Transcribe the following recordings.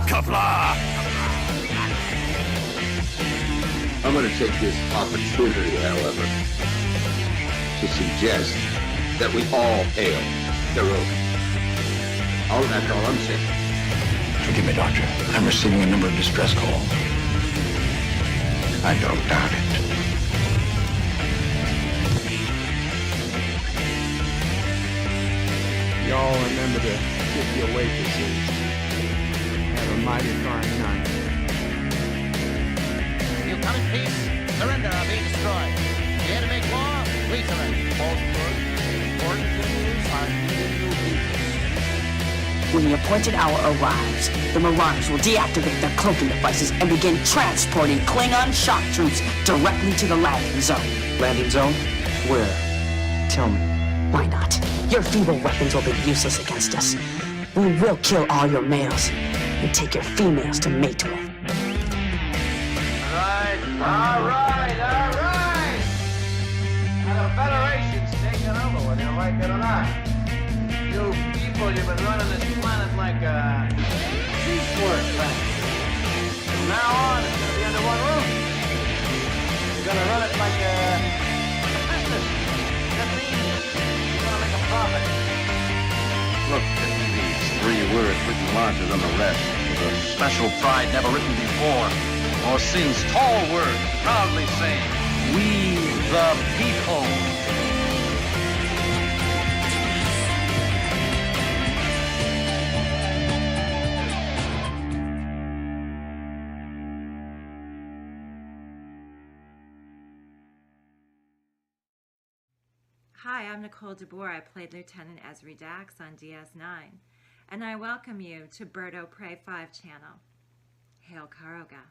Kapla! I'm going to take this opportunity, however, to suggest that we all hail Hiroki. Oh, that's all I'm saying. Forgive me, Doctor. I'm receiving a number of distress calls. I don't doubt it. Y'all remember to tip your waitresses. Have a mighty fine night. You come in peace, surrender or be destroyed. Here to make war, we surrender. Important things are needed to be. When the appointed hour arrives, the Marauders will deactivate their cloaking devices and begin transporting Klingon shock troops directly to the landing zone. Landing zone? Where? Tell me. Why not? Your feeble weapons will be useless against us. We will kill all your males and take your females to mate with. All right. Now the Federation's taking over, whether you like it or not. You people, you've been running this planet like a piecework factory. From now on, it's going to be under one roof. You're going to run it like a business. That means you're going to make a profit. Look at these 3 words written larger than the rest, with a special pride never written before, or since. Tall words, proudly saying, "We the people." Hi, I'm Nicole DeBoer. I played Lieutenant Ezri Dax on DS9, and I welcome you to Birdo Prey 5 channel. Hail Karoga.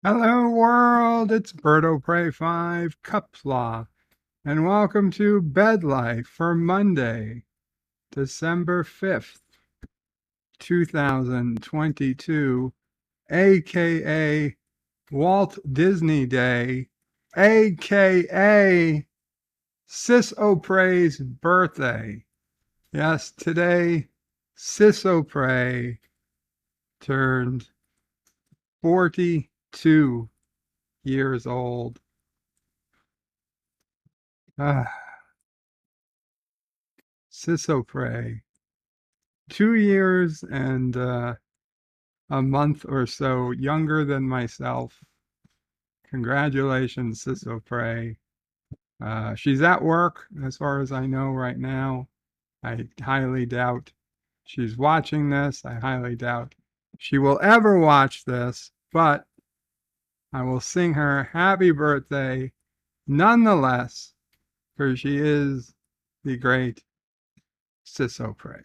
Hello world, it's Birdo Prey 5 Cupslaw, and welcome to Bed Life for Monday, December 5th, 2022, aka Walt Disney Day, aka Sis-O-Prey's birthday. Yes, today Sis-O-Prey turned 42 years old. Sis-O-Prey, 2 years and a month or so younger than myself. Congratulations, Sis-O-Prey. She's at work, as far as I know right now. I highly doubt she's watching this. I highly doubt she will ever watch this, but I will sing her happy birthday nonetheless, for she is the great Sis-O-Prey.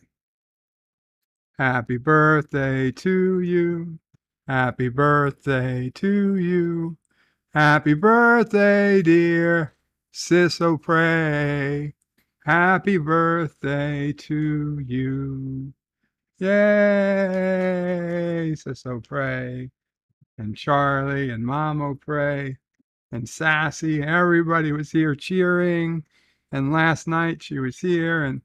Happy birthday to you. Happy birthday to you. Happy birthday, dear Sis-O-Prey. Happy birthday to you. Yay, Sis-O-Prey. And Charlie and Mom-O-Prey and Sassy. Everybody was here cheering. And last night she was here and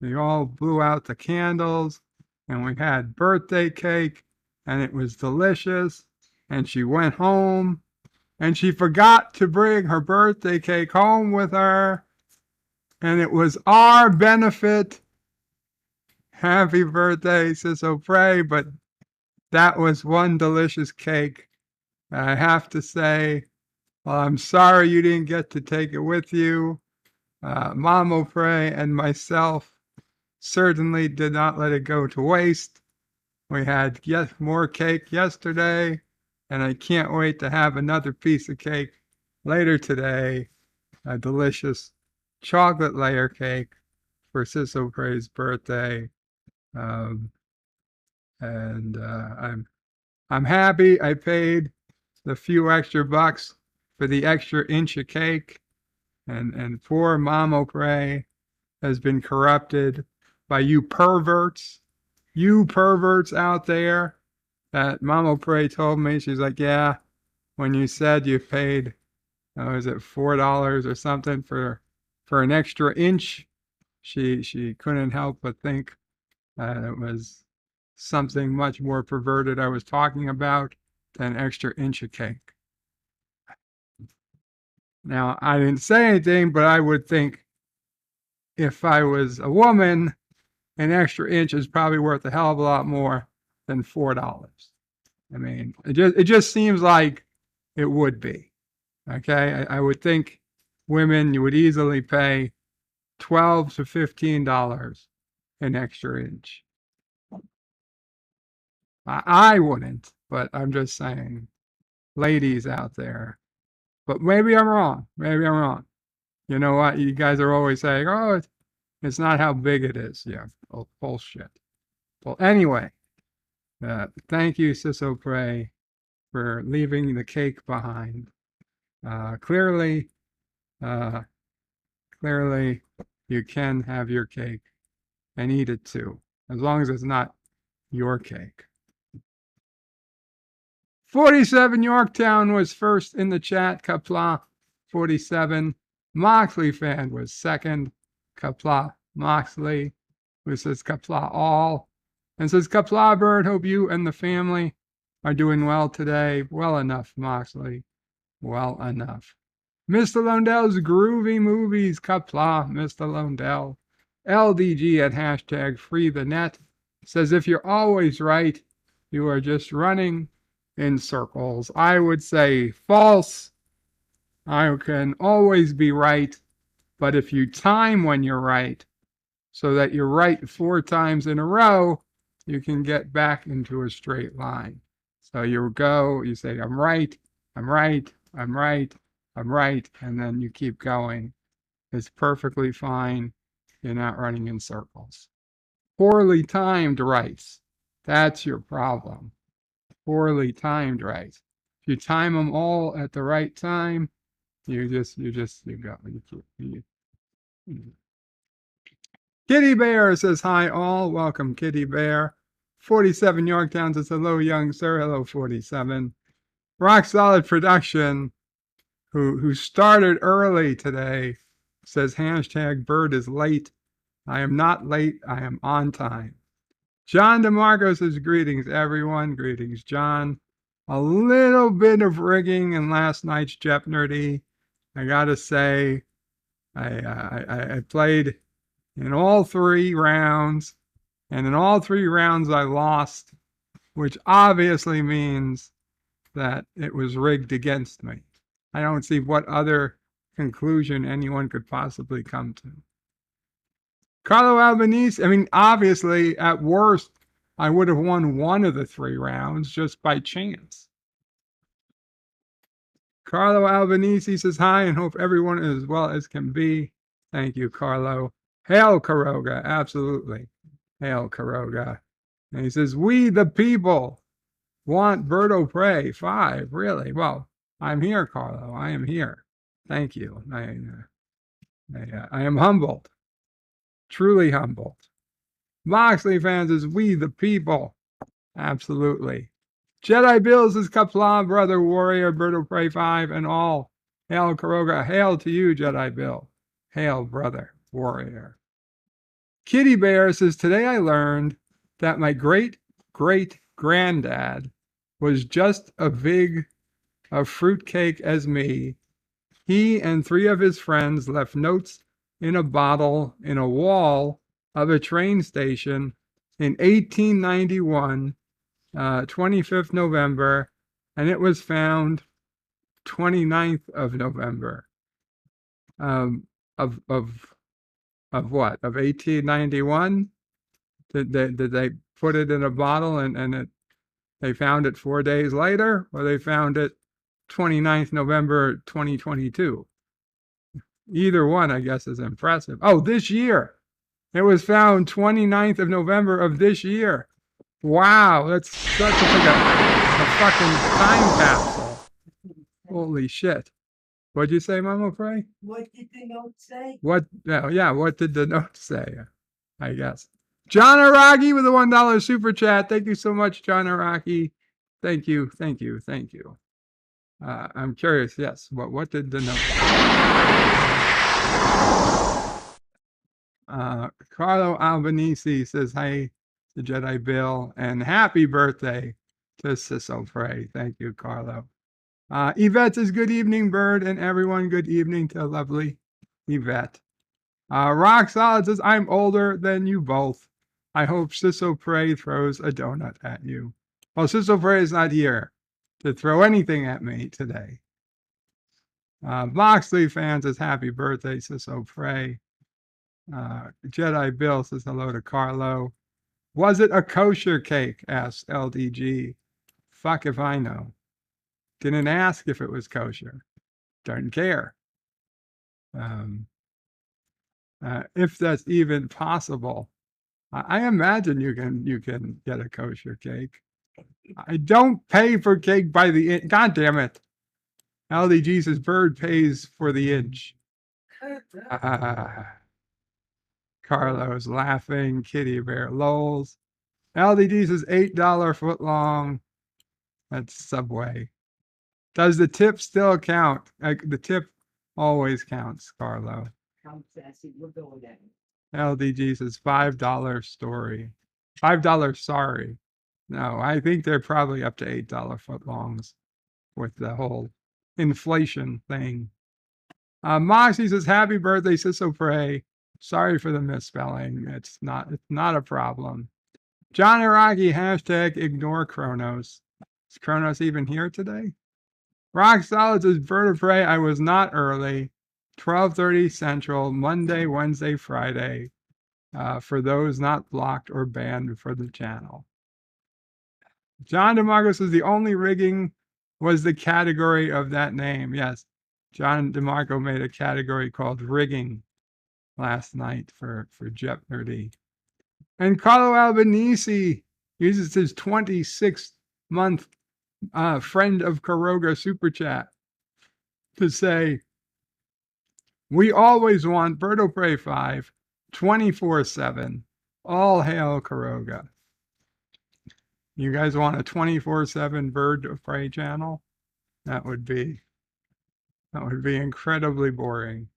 we all blew out the candles and we had birthday cake and it was delicious. And she went home and she forgot to bring her birthday cake home with her. And it was our benefit. Happy birthday, Sis-O-Prey, but that was one delicious cake. I have to say, well, I'm sorry you didn't get to take it with you. Mom-O-Prey and myself certainly did not let it go to waste. We had yet more cake yesterday, and I can't wait to have another piece of cake later today. A delicious chocolate layer cake for Sis-O-Prey's birthday. I'm happy I paid the few extra bucks for the extra inch of cake, and poor Mom-O-Prey has been corrupted by you perverts out there. That Mom-O-Prey told me, she's like, yeah, when you said you paid, is it $4 or something for an extra inch she couldn't help but think it was something much more perverted I was talking about than extra inch of cake. Now, I didn't say anything, but I would think if I was a woman, an extra inch is probably worth a hell of a lot more than $4. I mean, it just seems like it would be. Okay, I would think women, you would easily pay $12 to $15 an extra inch. I wouldn't, but I'm just saying, ladies out there. But maybe I'm wrong. Maybe I'm wrong. You know what? You guys are always saying, "Oh, it's not how big it is." Yeah, bullshit. Well, anyway, thank you, Sisso Prey, for leaving the cake behind. Clearly, you can have your cake and eat it too, as long as it's not your cake. 47 Yorktown was first in the chat. Kapla 47. Moxley fan was second. Kapla Moxley, who says Kapla all. And says Kapla Bird, hope you and the family are doing well today. Well enough, Moxley. Well enough. Mr. Londell's Groovy Movies. Kapla, Mr. Londell. LDG at hashtag free the net says if you're always right, you are just running in circles. I would say false. I can always be right, but if you time when you're right, so that you're right 4 times in a row, you can get back into a straight line. So you go, you say, I'm right, I'm right, I'm right, I'm right, and then you keep going. It's perfectly fine. You're not running in circles. Poorly timed rights. That's your problem. Poorly timed rights. If you time them all at the right time, you go. Kitty Bear says hi all. Welcome, Kitty Bear. 47 Yorktown says hello, young sir. Hello, 47. Rock Solid Production, who started early today, says hashtag bird is late. I am not late. I am on time. John DeMarco says greetings, everyone. Greetings, John. A little bit of rigging in last night's Jeopardy. I gotta say, I played in all 3 rounds, and in all 3 rounds I lost, which obviously means that it was rigged against me. I don't see what other conclusion anyone could possibly come to. Carlo Albanese, I mean, obviously, at worst, I would have won 1 of the 3 rounds just by chance. Carlo Albanese says hi and hope everyone is as well as can be. Thank you, Carlo. Hail, Caroga. Absolutely. Hail, Caroga. And he says, we the people want Berto Prey 5. Really? Well, I'm here, Carlo. I am here. Thank you. I am humbled. Truly humbled. Moxley fans is we the people. Absolutely. Jedi Bills is Kapla, Brother Warrior, Berto Prey 5, and all. Hail, Caroga. Hail to you, Jedi Bill. Hail, Brother Warrior. Kitty Bear says, today I learned that my great-great-granddad was just as big a fruitcake as me. He and 3 of his friends left notes in a bottle in a wall of a train station in 1891, 25th November, and it was found 29th of November of what? Of 1891? Did they put it in a bottle and they found it 4 days later, or they found it 29th November 2022? Either one, I guess, is impressive. Oh, this year. It was found 29th of November of this year. Wow, that's such a fucking time capsule. Holy shit. What'd you say, Mama Frey? What did the note say? What did the note say? I guess. John Araki with a $1 super chat. Thank you so much, John Araki. Thank you. I'm curious, yes. What did the note say? Carlo Albanese says, hey to Jedi Bill, and happy birthday to Ciso Frey. Thank you, Carlo. Yvette says, good evening, Bird, and everyone, good evening to lovely Yvette. Rock Solid says, I'm older than you both. I hope Ciso Frey throws a donut at you. Well, Ciso Frey is not here to throw anything at me today. Moxley fan says, happy birthday, Ciso Frey. Jedi Bill says hello to Carlo. Was it a kosher cake? Asks LDG. Fuck if I know. Didn't ask if it was kosher. Don't care. If that's even possible. I imagine you can get a kosher cake. I don't pay for cake by the inch. God damn it. LDG says Bird pays for the inch. Carlos laughing. Kitty Bear lols. LDG says $8 foot long. That's Subway. Does the tip still count? The tip always counts, Carlo. Come, Sassy, we're going at it. LDG says $5 story. $5 sorry. No, I think they're probably up to $8 foot longs with the whole inflation thing. Moxie says, happy birthday, Ciso Frey. Sorry for the misspelling. It's not a problem. John Iraqi, hashtag ignore Kronos. Is Kronos even here today? Rock Solid says, Bird of Prey, I was not early. 12:30 Central, Monday, Wednesday, Friday. For those not blocked or banned for the channel. John DeMarco says, the only rigging was the category of that name. Yes, John DeMarco made a category called rigging last night for Jeopardy. And Carlo Albanese uses his 26-month friend of Karoga super chat to say, we always want Bird of Prey 5 24/7. All hail Karoga. You guys want a 24/7 Bird of Prey channel? That would be incredibly boring.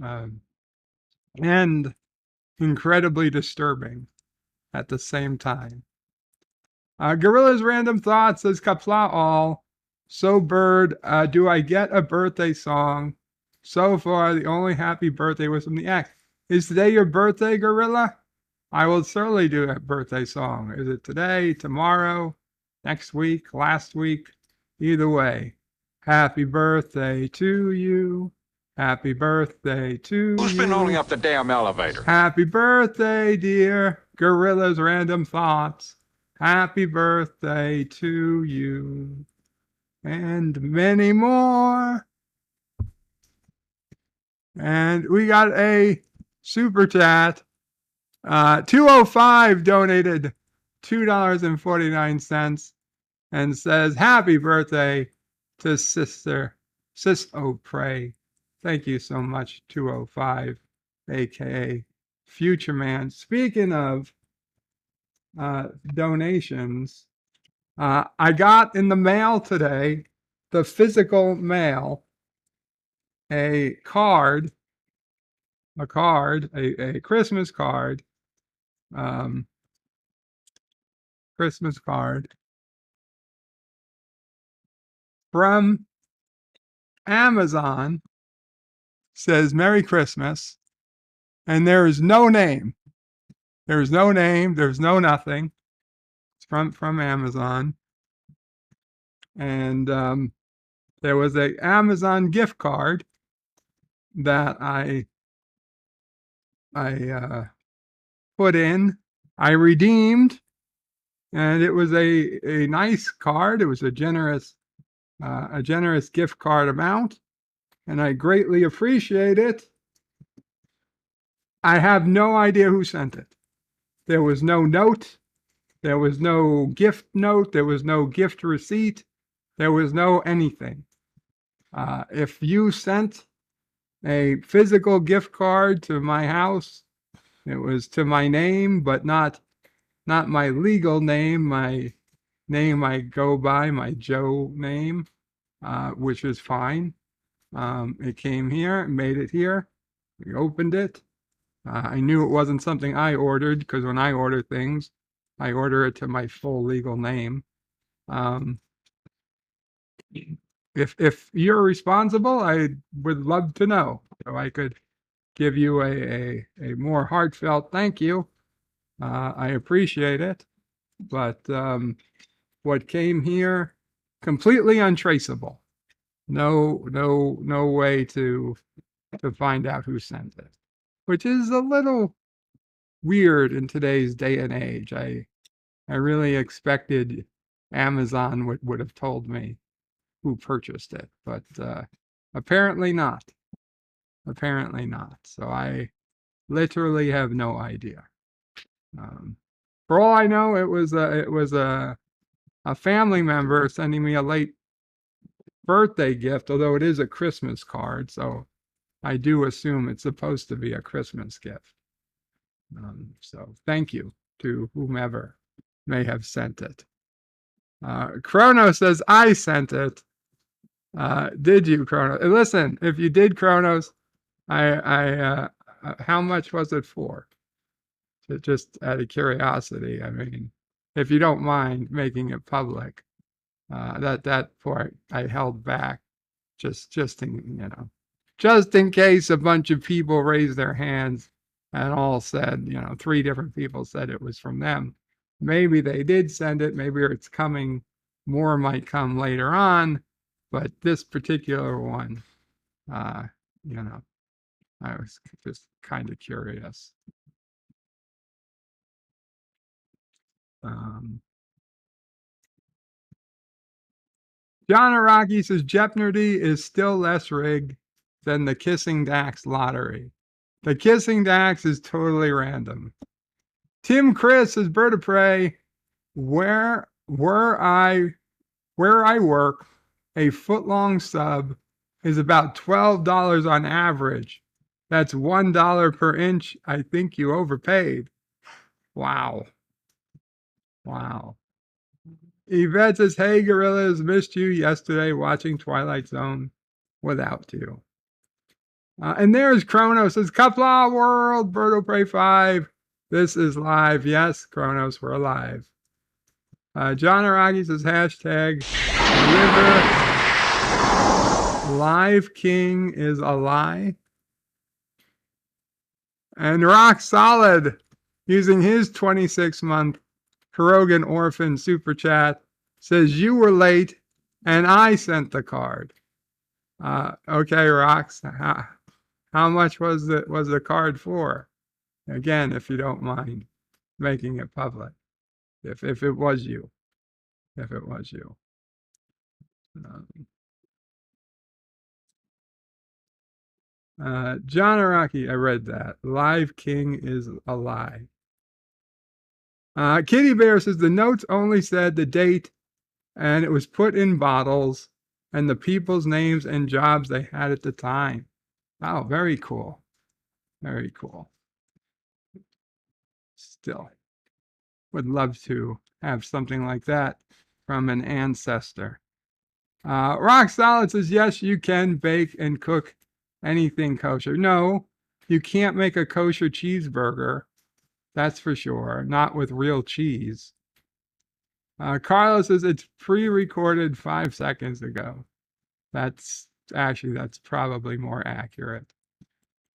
And incredibly disturbing at the same time. Gorilla's Random Thoughts says, Kapla all. So Bird, do I get a birthday song? So far, the only happy birthday was from the ex. Is today your birthday, Gorilla? I will certainly do a birthday song. Is it today, tomorrow, next week, last week? Either way. Happy birthday to you. Happy birthday to you. Who's been holding up the damn elevator? Happy birthday, dear Gorilla's Random Thoughts. Happy birthday to you. And many more. And we got a super chat. 205 donated $2.49 and says, happy birthday to Sister Ciso Frey. Thank you so much, 205, aka Future Man. Speaking of donations, I got in the mail today, the physical mail, a Christmas card, from Amazon. Says Merry Christmas, and there is no name. There's no name. There's no nothing. It's from Amazon, and there was a Amazon gift card that I put in. I redeemed, and it was a nice card. It was a generous gift card amount, and I greatly appreciate it. I have no idea who sent it. There was no note. There was no gift note. There was no gift receipt. There was no anything. If you sent a physical gift card to my house, it was to my name, but not my legal name, my name I go by, my Joe name, which is fine. It came here, made it here. We opened it. I knew it wasn't something I ordered because when I order things, I order it to my full legal name. Um, if you're responsible, I would love to know so I could give you a more heartfelt thank you. I appreciate it, but what came here completely untraceable. No way to find out who sent it, which is a little weird in today's day and age. I really expected Amazon would have told me who purchased it, but apparently not. Apparently not. So I literally have no idea. For all I know, it was a family member sending me a late birthday gift, although it is a Christmas card, so I do assume it's supposed to be a Christmas gift. So thank you to whomever may have sent it. Chrono says, I sent it. Did you, Chrono? Listen, if you did, Chronos, how much was it for? Just out of curiosity, I mean, if you don't mind making it public, that part I held back, just in case a bunch of people raised their hands and all said, 3 different people said it was from them. Maybe they did send it. Maybe it's coming. More might come later on, but this particular one, I was just kind of curious. John Araki says Jeopardy is still less rigged than the Kissing Dax lottery. The Kissing Dax is totally random. Tim Chris says Bird of Prey, where I work, a foot-long sub is about $12 on average. That's $1 per inch. I think you overpaid. Wow. Yvette says, hey, gorillas, missed you yesterday watching Twilight Zone without you. And there's Chronos says, Kapla World, Bird of Prey 5. This is live. Yes, Chronos, we're alive. John Araki says, hashtag River Live King is a lie. And Rock Solid, using his 26-month Kurogan Orphan Super Chat, says, you were late and I sent the card. Okay, Rox, how much was the card for? Again, if you don't mind making it public. If it was you. John Araki, I read that. Live King is a lie. Kitty Bear says the notes only said the date and it was put in bottles and the people's names and jobs they had at the time. Oh, very cool. Very cool. Still would love to have something like that from an ancestor. Rock Solid says, yes, you can bake and cook anything kosher. No, you can't make a kosher cheeseburger. That's for sure. Not with real cheese. Carlos says it's pre-recorded 5 seconds ago. That's probably more accurate.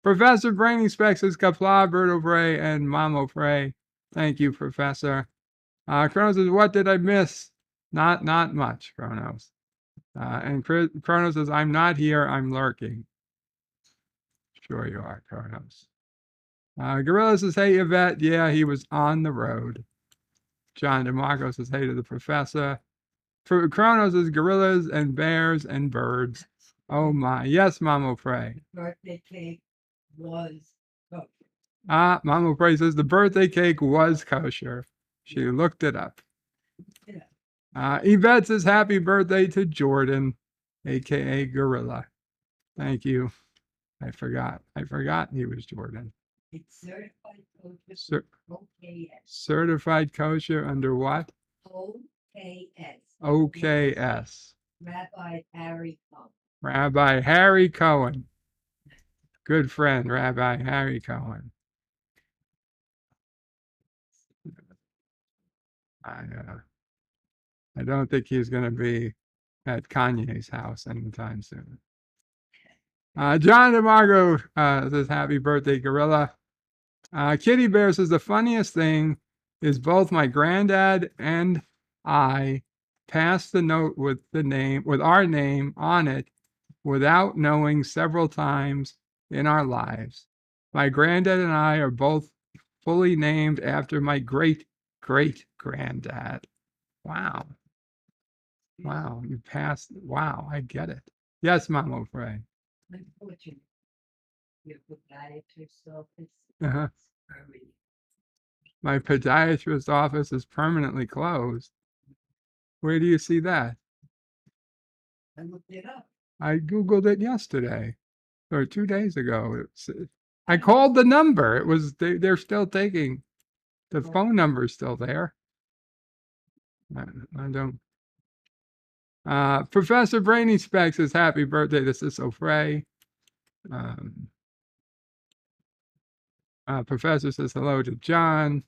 Professor Brainy Specs says Kapla, Birdo Prey, and Mamo Prey. Thank you, Professor. Chronos says, what did I miss? Not much, Chronos. And Chronos says, I'm not here, I'm lurking. Sure you are, Chronos. Gorilla says, hey, Yvette. Yeah, he was on the road. John DeMarco says, hey to the professor. Chronos says, gorillas and bears and birds. Oh my. Yes, Mamo Prey. Birthday cake was kosher. Mamo Prey says the birthday cake was kosher. She looked it up. Yeah. Yvette says, happy birthday to Jordan, aka Gorilla. Thank you. I forgot he was Jordan. It's certified kosher. OKS. Certified kosher under what? OKS. OKS. Rabbi Harry Cohen. Rabbi Harry Cohen. good friend, Rabbi Harry Cohen. I don't think he's going to be at Kanye's house anytime soon. John DeMargo says, happy birthday, Gorilla. Kitty Bear says, the funniest thing is both my granddad and I passed the note with our name on it without knowing several times in our lives. My granddad and I are both fully named after my great-great-granddad. Wow. Wow, you passed. Wow, I get it. Yes, Mama Frey. Unfortunately, your podiatrist's office. Uh-huh. is permanent. My podiatrist's office is permanently closed. Where do you see that? I looked it up. I Googled it yesterday or 2 days ago. I called the number. It was they're still taking the phone number's still there. I don't. Professor Brainy Specs says happy birthday to Cecil Frey. Professor says hello to John.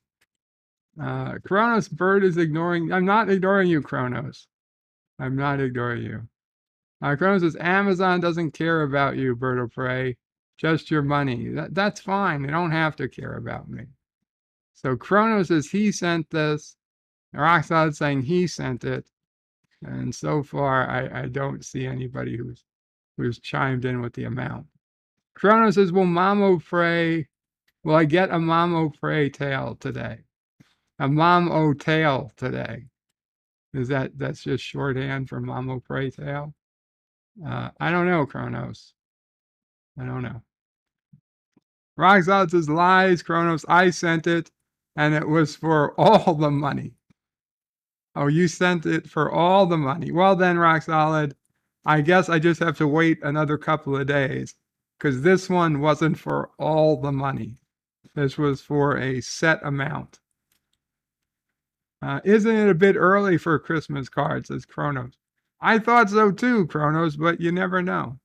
Kronos Bird is ignoring. I'm not ignoring you, Kronos. I'm not ignoring you. Kronos says Amazon doesn't care about you, Bird of Prey. Just your money. That's fine. They don't have to care about me. So Kronos says he sent this. Roxanne saying he sent it. And so far, I don't see anybody who's chimed in with the amount. Kronos says, will I get a Mamo Frey tail today? A Mamo tail today. That's just shorthand for Mamo Frey tail? I don't know, Kronos. I don't know. Roxanne says, lies, Kronos. I sent it, and it was for all the money. Oh, you sent it for all the money. Well then, Rock Solid, I guess I just have to wait another couple of days because this one wasn't for all the money. This was for a set amount. Isn't it a bit early for Christmas cards, says Kronos. I thought so too, Kronos, but you never know.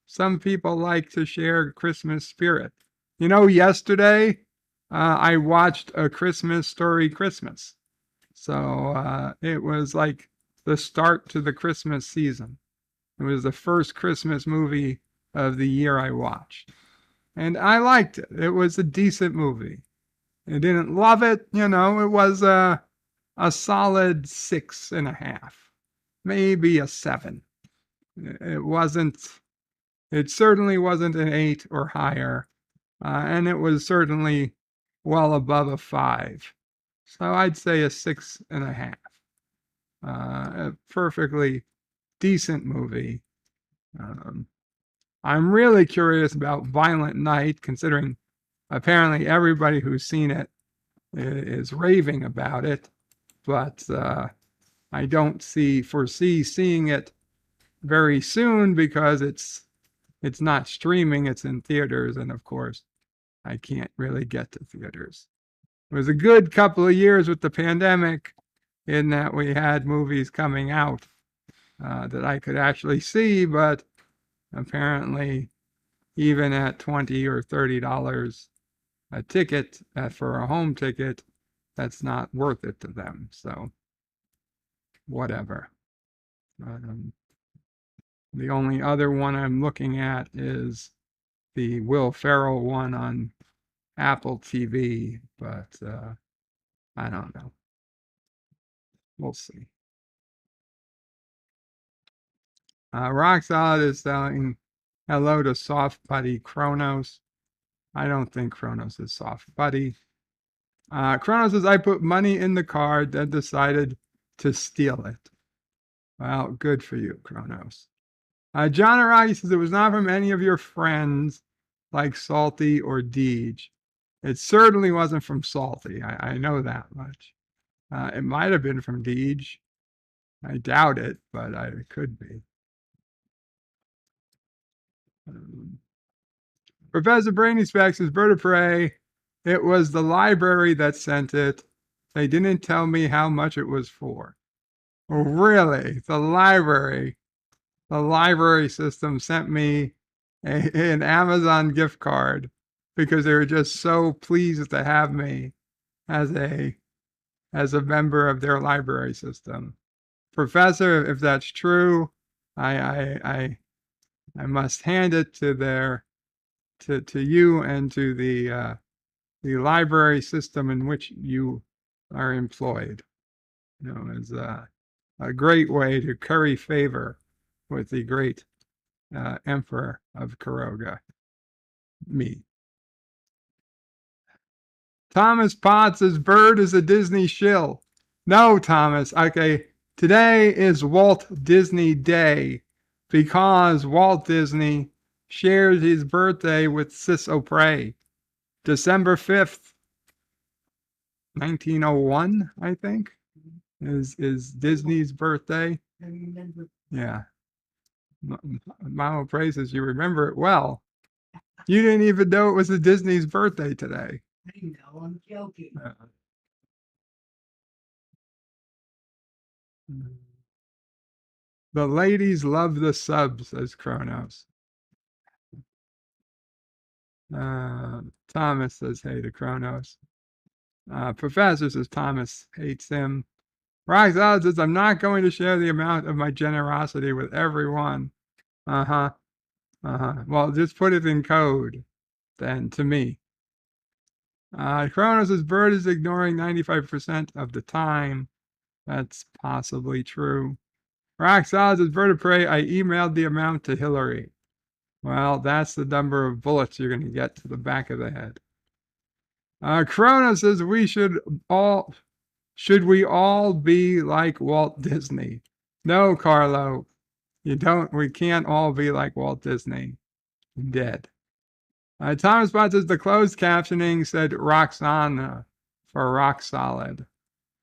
Some people like to share Christmas spirit. You know, yesterday I watched A Christmas Story Christmas. So it was like the start to the Christmas season. It was the first Christmas movie of the year I watched. And I liked it. It was a decent movie. I didn't love it, you know, it was a solid 6.5, maybe a 7. It certainly wasn't an 8 or higher. And it was certainly well above a 5. So I'd say a 6.5. A perfectly decent movie. I'm really curious about Violent Night, considering apparently everybody who's seen it is raving about it, but I don't foresee seeing it very soon because it's not streaming, it's in theaters, and of course I can't really get to theaters. It was a good couple of years with the pandemic in that we had movies coming out that I could actually see, but apparently even at $20 or $30 a ticket for a home ticket, that's not worth it to them. So whatever. The only other one I'm looking at is the Will Ferrell one on Apple TV, but I don't know. We'll see. Rock Solid is saying hello to Soft Buddy Kronos. I don't think Kronos is Soft Buddy. Kronos says, I put money in the card, then decided to steal it. Well, good for you, Kronos. John Aragi says, it was not from any of your friends like Salty or Deej. It certainly wasn't from Salty. I know that much. It might have been from Deej. I doubt it, but it could be. Professor Brainy Specs says, Bird of Prey, it was the library that sent it. They didn't tell me how much it was for. Oh, really? The library system sent me an Amazon gift card because they were just so pleased to have me as a member of their library system. Professor, if that's true, I must hand it to to you and to the library system in which you are employed. You know, as a great way to curry favor with the great emperor of Kuroga, me. Thomas Potts says Bird is a Disney shill. No, Thomas. Okay, today is Walt Disney Day because Walt Disney shares his birthday with Sis O'Prey. December 5th, 1901, I think, is Disney's birthday. I remember. Yeah. Mama praises you remember it well. You didn't even know it was the Disney's birthday today. I know, I'm joking. The ladies love the subs, says Kronos. Thomas says hey to Kronos. Professor says Thomas hates him. Roxanne says I'm not going to share the amount of my generosity with everyone. Uh-huh. Well, just put it in code then to me. Kronos' bird is ignoring 95% of the time. That's possibly true. Roxanne's bird of prey, I emailed the amount to Hillary. Well, that's the number of bullets you're going to get to the back of the head. Kronos says should we all be like Walt Disney? No, Carlo, we can't all be like Walt Disney. Dead. Thomas Bott says the closed captioning said Roxana for rock solid.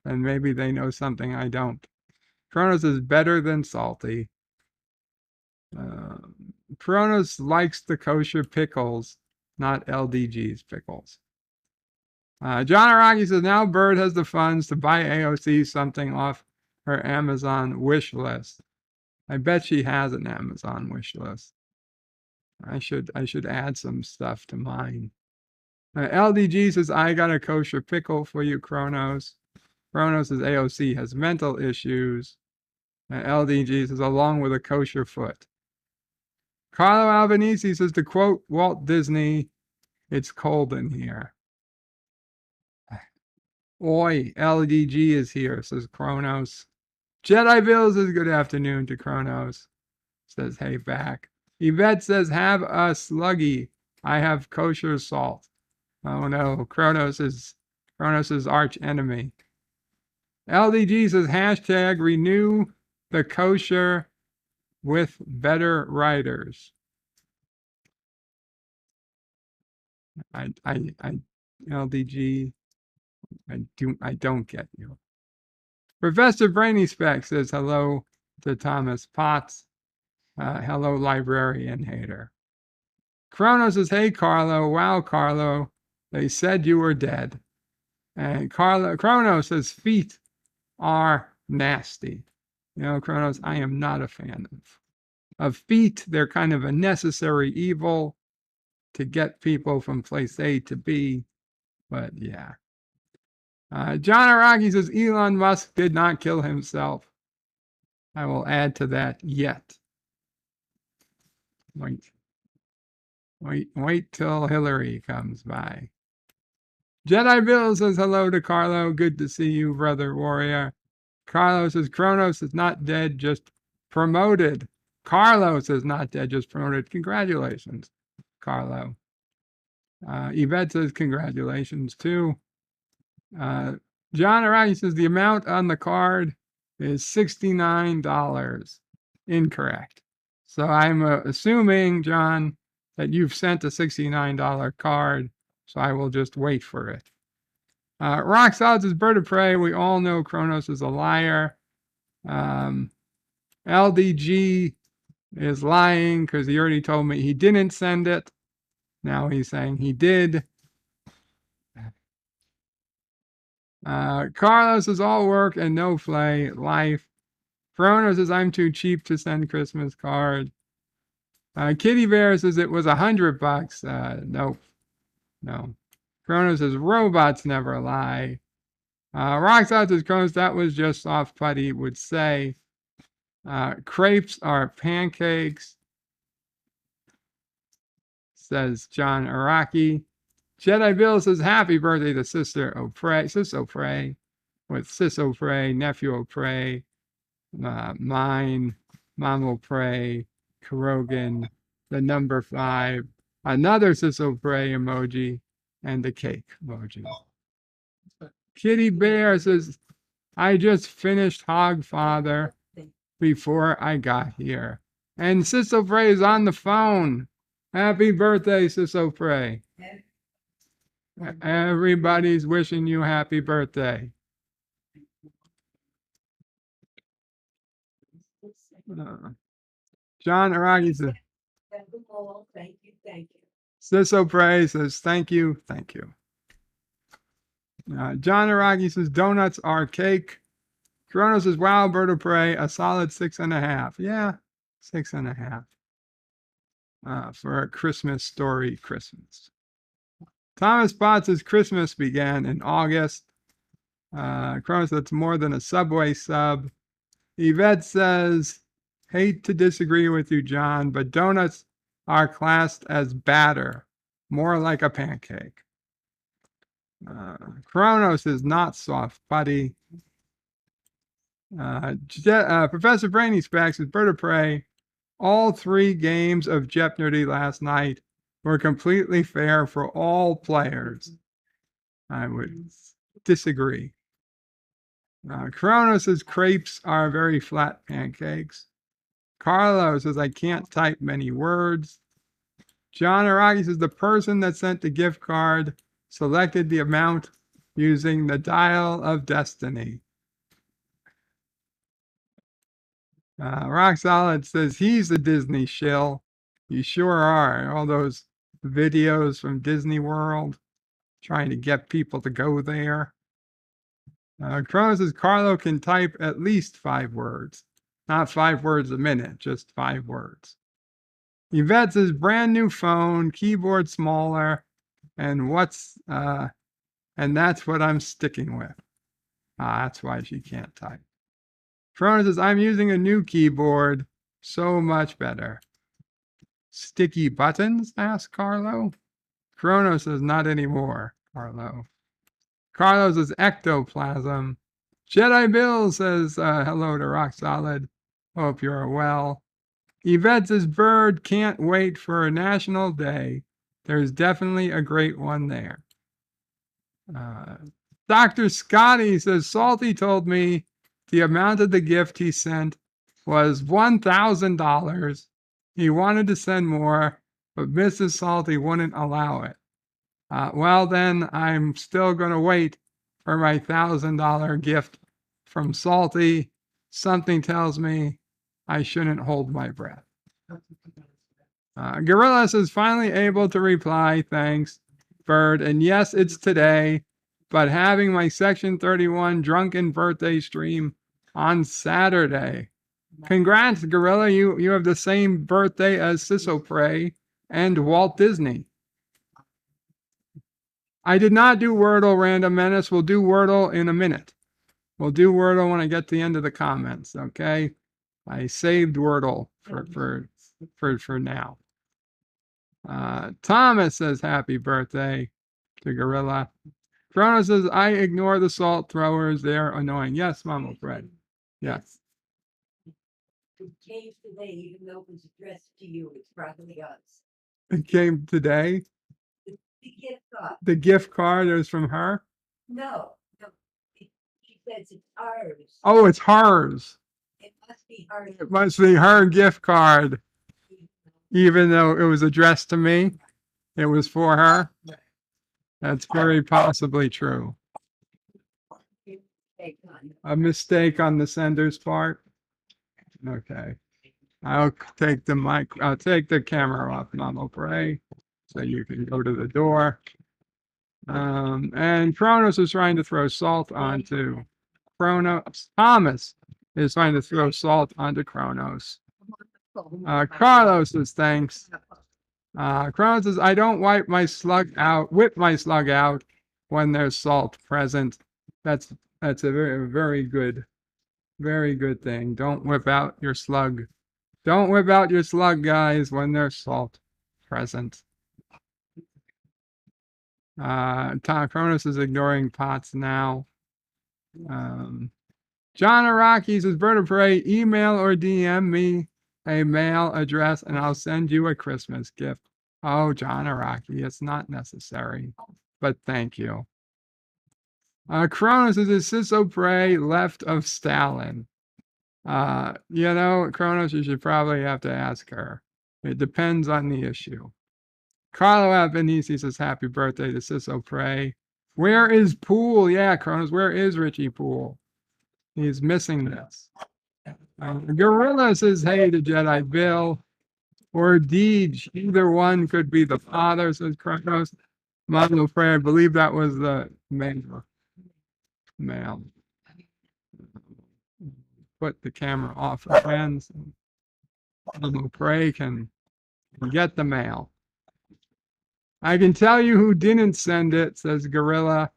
And maybe they know something I don't. Kronos is better than salty. Kronos likes the kosher pickles, not LDG's pickles. John Araki says now Bird has the funds to buy AOC something off her Amazon wish list. I bet she has an Amazon wish list. I should add some stuff to mine. LDG says I got a kosher pickle for you, Kronos. Kronos says AOC has mental issues. LDG says along with a kosher foot. Carlo Albanese says to quote Walt Disney, it's cold in here. Oi, LDG is here, says Kronos. Jedi Bill says good afternoon to Kronos. Says hey back. Yvette says have a sluggy. I have kosher salt. Oh no, Kronos is arch enemy. LDG says hashtag renew the kosher with better writers. LDG, I don't get you. Professor Brainy Speck says hello to Thomas Potts. Hello, librarian hater. Kronos says, hey, Carlo. Wow, Carlo. They said you were dead. And Kronos says, feet are nasty. You know, Kronos, I am not a fan of feet. They're kind of a necessary evil to get people from place A to B. But yeah. John Araki says, Elon Musk did not kill himself. I will add to that yet. Wait till Hillary comes by. Jedi Bill says hello to Carlo. Good to see you, brother warrior. Carlo says Kronos is not dead, just promoted. Carlos is not dead, just promoted. Congratulations, Carlo. Yvette says congratulations too. John Araki says the amount on the card is $69. Incorrect. So I'm assuming, John, that you've sent a $69 card, so I will just wait for it. Rock Solids is Bird of Prey. We all know Kronos is a liar. LDG is lying because he already told me he didn't send it. Now he's saying he did. Carlos is all work and no play life. Kronos says I'm too cheap to send Christmas cards. Kitty Bear says it was $100. Nope. No. Chrono says robots never lie. Rocks out says Chronos, that was just soft putty, would say. Crepes are pancakes, says John Araki. Jedi Bill says happy birthday to Sister O'Prey, Sis O'Prey, with Sis O'Prey, Nephew O'Prey, mine, Mom O'Prey, Kurogan, the number 5, another Sis O'Prey emoji, and the cake emoji. Kitty Bear says, I just finished Hogfather before I got here. And Sis O'Prey is on the phone. Happy birthday, Sis O'Prey. Everybody's wishing you happy birthday. John Aragi says, Thank you, thank you. Sis O'Prey says, thank you, thank you. John Aragi says, donuts are cake. Toronto says, wow, Bird of Prey, a solid 6.5. Yeah, 6.5. For a Christmas story Christmas. Thomas Potts says Christmas began in August. Kronos, that's more than a Subway sub. Yvette says, hate to disagree with you, John, but donuts are classed as batter, more like a pancake. Kronos is not soft putty. Professor Brainy Specs is Bird of Prey. All 3 games of Jeopardy last night were completely fair for all players. I would disagree. Kronos says crepes are very flat pancakes. Carlo says I can't type many words. John Araki says the person that sent the gift card selected the amount using the dial of destiny. Rock Solid says he's a Disney shill. You sure are. All those videos from Disney World trying to get people to go there. Kronos says Carlo can type at least 5 words. Not 5 words a minute, just 5 words. Yvette says brand new phone, keyboard smaller, and that's what I'm sticking with. That's why she can't type. Kronos says, I'm using a new keyboard. So much better. Sticky buttons? Asks Carlo. Kronos says, not anymore, Carlo. Carlo says, ectoplasm. Jedi Bill says, hello to Rock Solid. Hope you're well. Yvette says, Bird can't wait for a national day. There's definitely a great one there. Dr. Scotty says, Salty told me the amount of the gift he sent was $1,000. He wanted to send more, but Mrs. Salty wouldn't allow it. Well, then I'm still going to wait for my $1,000 gift from Salty. Something tells me I shouldn't hold my breath. Gorilla says, finally able to reply, thanks, Bird. And yes, it's today, but having my Section 31 drunken birthday stream on Saturday. Congrats, Gorilla. You have the same birthday as Sis O'Prey and Walt Disney. I did not do Wordle, Random Menace. We'll do Wordle in a minute. We'll do Wordle when I get to the end of the comments, okay? I saved Wordle for now. Thomas says happy birthday to Gorilla. Chrono says, I ignore the salt throwers. They're annoying. Yes, Mama Fred. Yes. It came today, even though it was addressed to you, it's probably us. It came today. The gift card. The gift card is from her? No. She says it's ours. Oh, it's hers. It must be hers. It must be her gift card. Even though it was addressed to me, it was for her. That's very possibly true. A mistake on the sender's part. Okay. I'll take the mic. I'll take the camera off, Mama Bray, so you can go to the door. And Kronos is trying to throw salt onto Kronos. Thomas is trying to throw salt onto Kronos. Carlos says thanks. Crown says, I don't whip my slug out when there's salt present. That's a very good thing. Don't whip out your slug. Don't whip out your slug, guys, when there's salt present. Tom Cronus is ignoring pots now. John Araki says, Bird of Prey, email or DM me a mail address and I'll send you a Christmas gift. Oh, John Araki, it's not necessary, but thank you. Cronus is Ciso Prey left of Stalin. Cronus, you should probably have to ask her. It depends on the issue. Carlo Albanese says, happy birthday to Ciso Prey. Where is Poole? Yeah, Cronus, where is Richie Poole? He's missing this. Gorilla says, hey to Jedi Bill. Or Deej, either one could be the father, says Kronos. Mother Frey, I believe that was the male. Put the camera off again. So Mother Frey can get the mail. I can tell you who didn't send it, says Gorilla.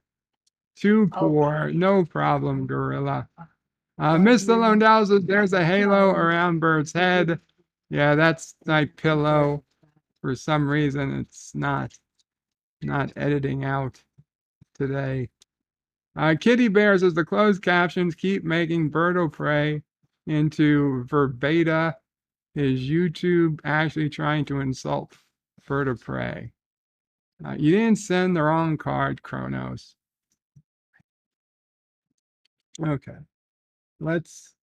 Too poor. No problem, Gorilla. Mr. Londell says there's a halo around Bird's head. Yeah, that's my pillow. For some reason, it's not editing out today. Kitty Bear says the closed captions keep making Birdo Prey into verbata. Is YouTube actually trying to insult Birdo Prey? You didn't send the wrong card, Kronos. Okay, let's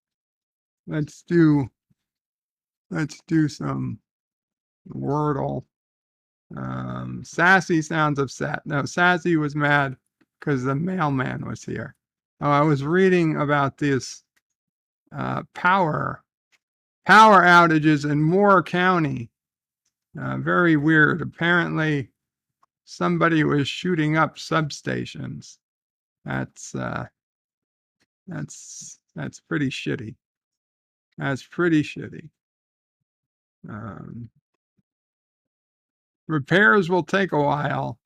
do some Wordle. Sassy sounds upset. No, Sassy was mad because the mailman was here. Oh, I was reading about this power outages in Moore County. Very weird. Apparently, somebody was shooting up substations. That's pretty shitty. That's pretty shitty. Repairs will take a while.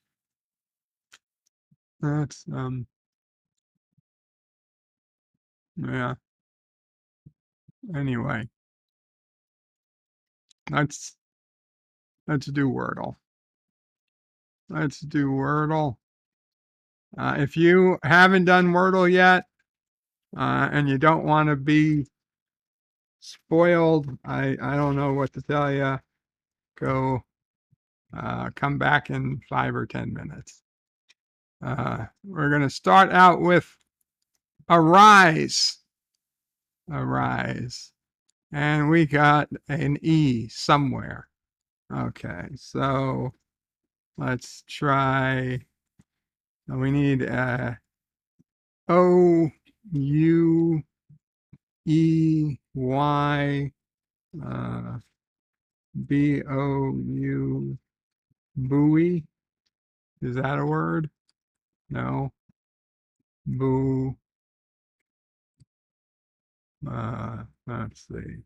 That's yeah. Anyway, let's do Wordle. Let's do Wordle. If you haven't done Wordle yet, and you don't want to be spoiled, I don't know what to tell you. Go come back in 5 or 10 minutes. We're going to start out with arise. Arise. And we got an E somewhere. Okay, so let's try. We need O U E Y B O U buoy. Is that a word? No. Boo. Let's see.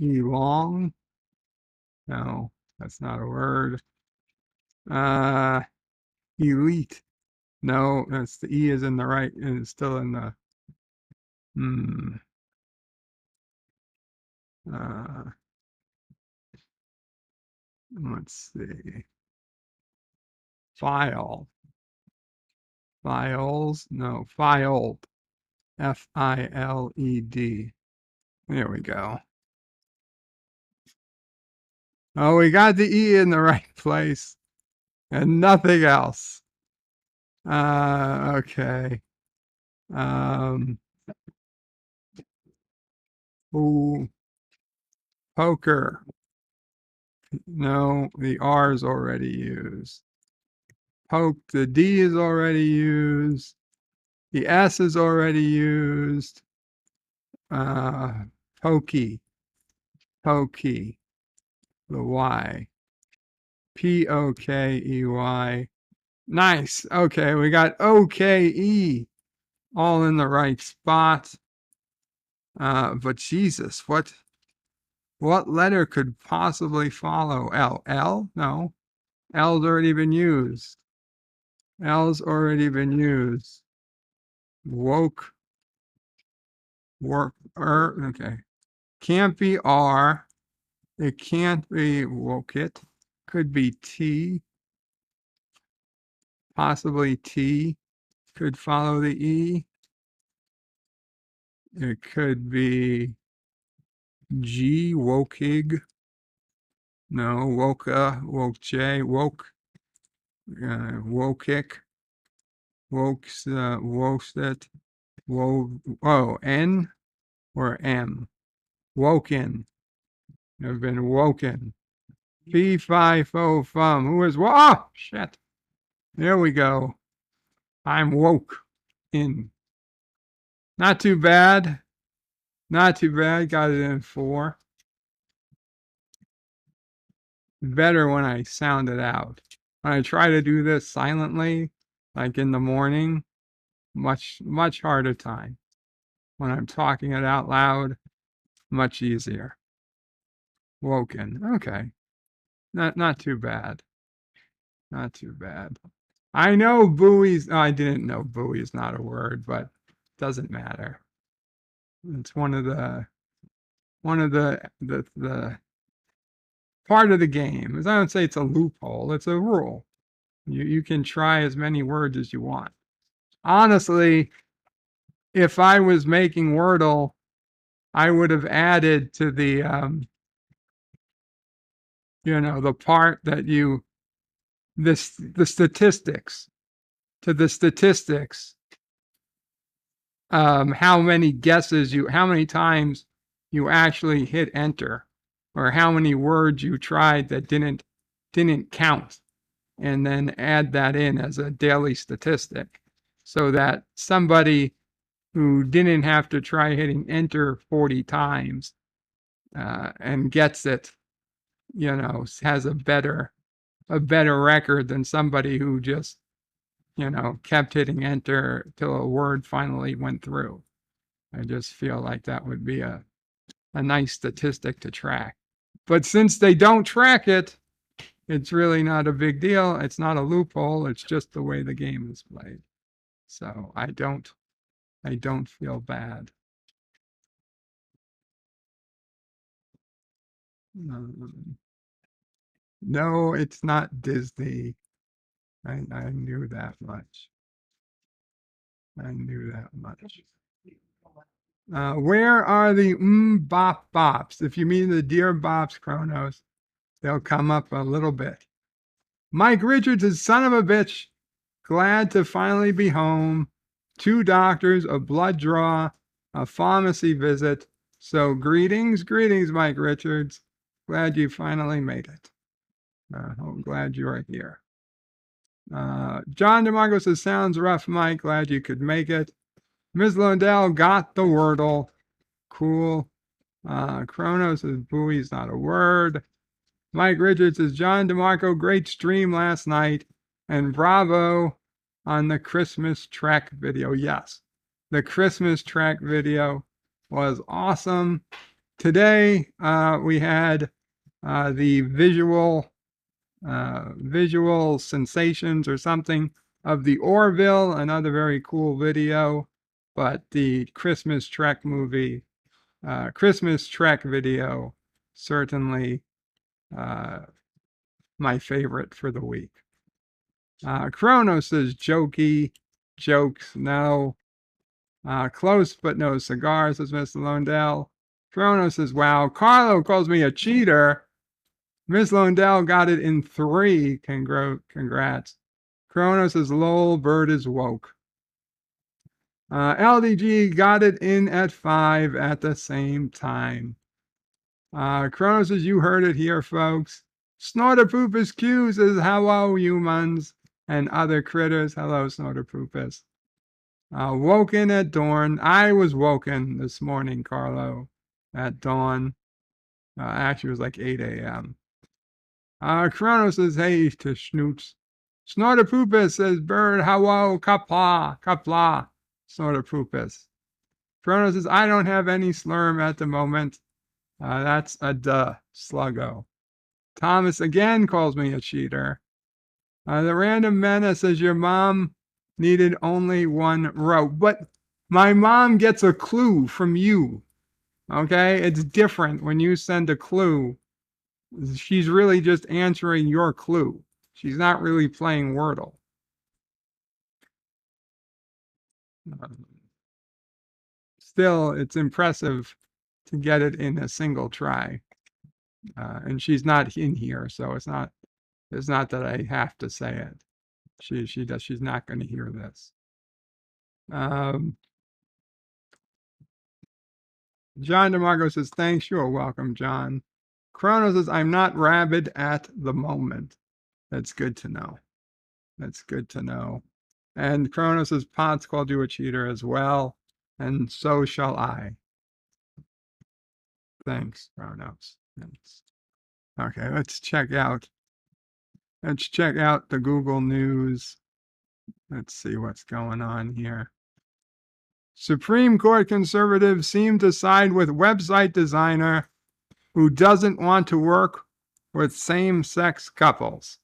Elong. No, that's not a word. Elite. No, that's the E is in the right and it's still in the let's see. File. Files. No, filed. F-I-L-E-D. There we go. Oh, we got the E in the right place and nothing else. Okay. Ooh. Poker. No, the R is already used. Poke, the D is already used. The S is already used. Pokey. Pokey. The Y. P-O-K-E-Y. Nice. Okay, we got O-K-E all in the right spot. But Jesus, what letter could possibly follow L? L? No. L's already been used. L's already been used. Woke. Work. Okay. Can't be R. It can't be woke it. Could be T. Possibly T. Could follow the E. It could be G. Wokig. No. Woke J. Woke. Wokick. Wokes. Wokeset. Oh, N or M. Woken. Have been woken. P5O fum. Who is oh shit. There we go. I'm woke in. Not too bad. Not too bad. Got it in 4. Better when I sound it out. When I try to do this silently, like in the morning, much harder time. When I'm talking it out loud, much easier. Woken. Okay. Not too bad. Not too bad. I know buoys. I didn't know buoy is not a word, but doesn't matter. It's one of the part of the game. As I don't say it's a loophole, it's a rule. You can try as many words as you want. Honestly, if I was making Wordle, I would have added to the the part that the statistics, to the statistics, how many times you actually hit enter, or how many words you tried that didn't count, and then add that in as a daily statistic, so that somebody who didn't have to try hitting enter 40 times and gets it, has a better record than somebody who just kept hitting enter till a word finally went through. I just feel like that would be a nice statistic to track. But since they don't track it, it's really not a big deal. It's not a loophole. It's just the way the game is played. So I don't feel bad. No, it's not Disney. I knew that much. I knew that much. Where are the bop bops? If you mean the dear bops, Kronos, they'll come up a little bit. Mike Richards is son of a bitch. Glad to finally be home. 2 doctors, a blood draw, a pharmacy visit. So greetings, Mike Richards. Glad you finally made it. I'm glad you're here. John DeMarco says, sounds rough, Mike. Glad you could make it. Ms. Lundell got the Wordle. Cool. Kronos says, buoy's not a word. Mike Richards says, John DeMarco, great stream last night. And bravo on the Christmas Trek video. Yes, the Christmas Trek video was awesome. Today, we had the visual sensations or something of the Orville, another very cool video. But the Christmas Trek movie, Christmas Trek video, certainly my favorite for the week. Kronos says jokey, jokes, no. Close but no cigars, says Mr. Lundell. Kronos says, wow. Carlo calls me a cheater. Miss Lundell got it in 3. Congrats. Kronos says, lol, bird is woke. LDG got it in at 5 at the same time. Kronos says, you heard it here, folks. Snorterpoopus Q says, hello, humans and other critters. Hello, Snorterpoopus. Woken at dawn. I was woken this morning, Carlo, at dawn. Actually, it was like 8 a.m. Kronos says, hey to Schnoots. Snorterpoopus says, bird, hello, kapla, kapla. Snorterpoopus. Chrono says, I don't have any slurm at the moment. That's a duh, Sluggo. Thomas again calls me a cheater. The random menace says your mom needed only one row. But my mom gets a clue from you. Okay? It's different when you send a clue. She's really just answering your clue. She's not really playing Wordle. Still, it's impressive to get it in a single try. And she's not in here, so it's not that I have to say it. She's not going to hear this. John DeMarco says, thanks, you're welcome, John. Chrono says, I'm not rabid at the moment. That's good to know. That's good to know. And Chrono says, Potts called you a cheater as well, and so shall I. Thanks, Chronos. Thanks. Okay, let's check out the Google News. Let's see what's going on here. Supreme Court conservatives seem to side with website designer who doesn't want to work with same-sex couples.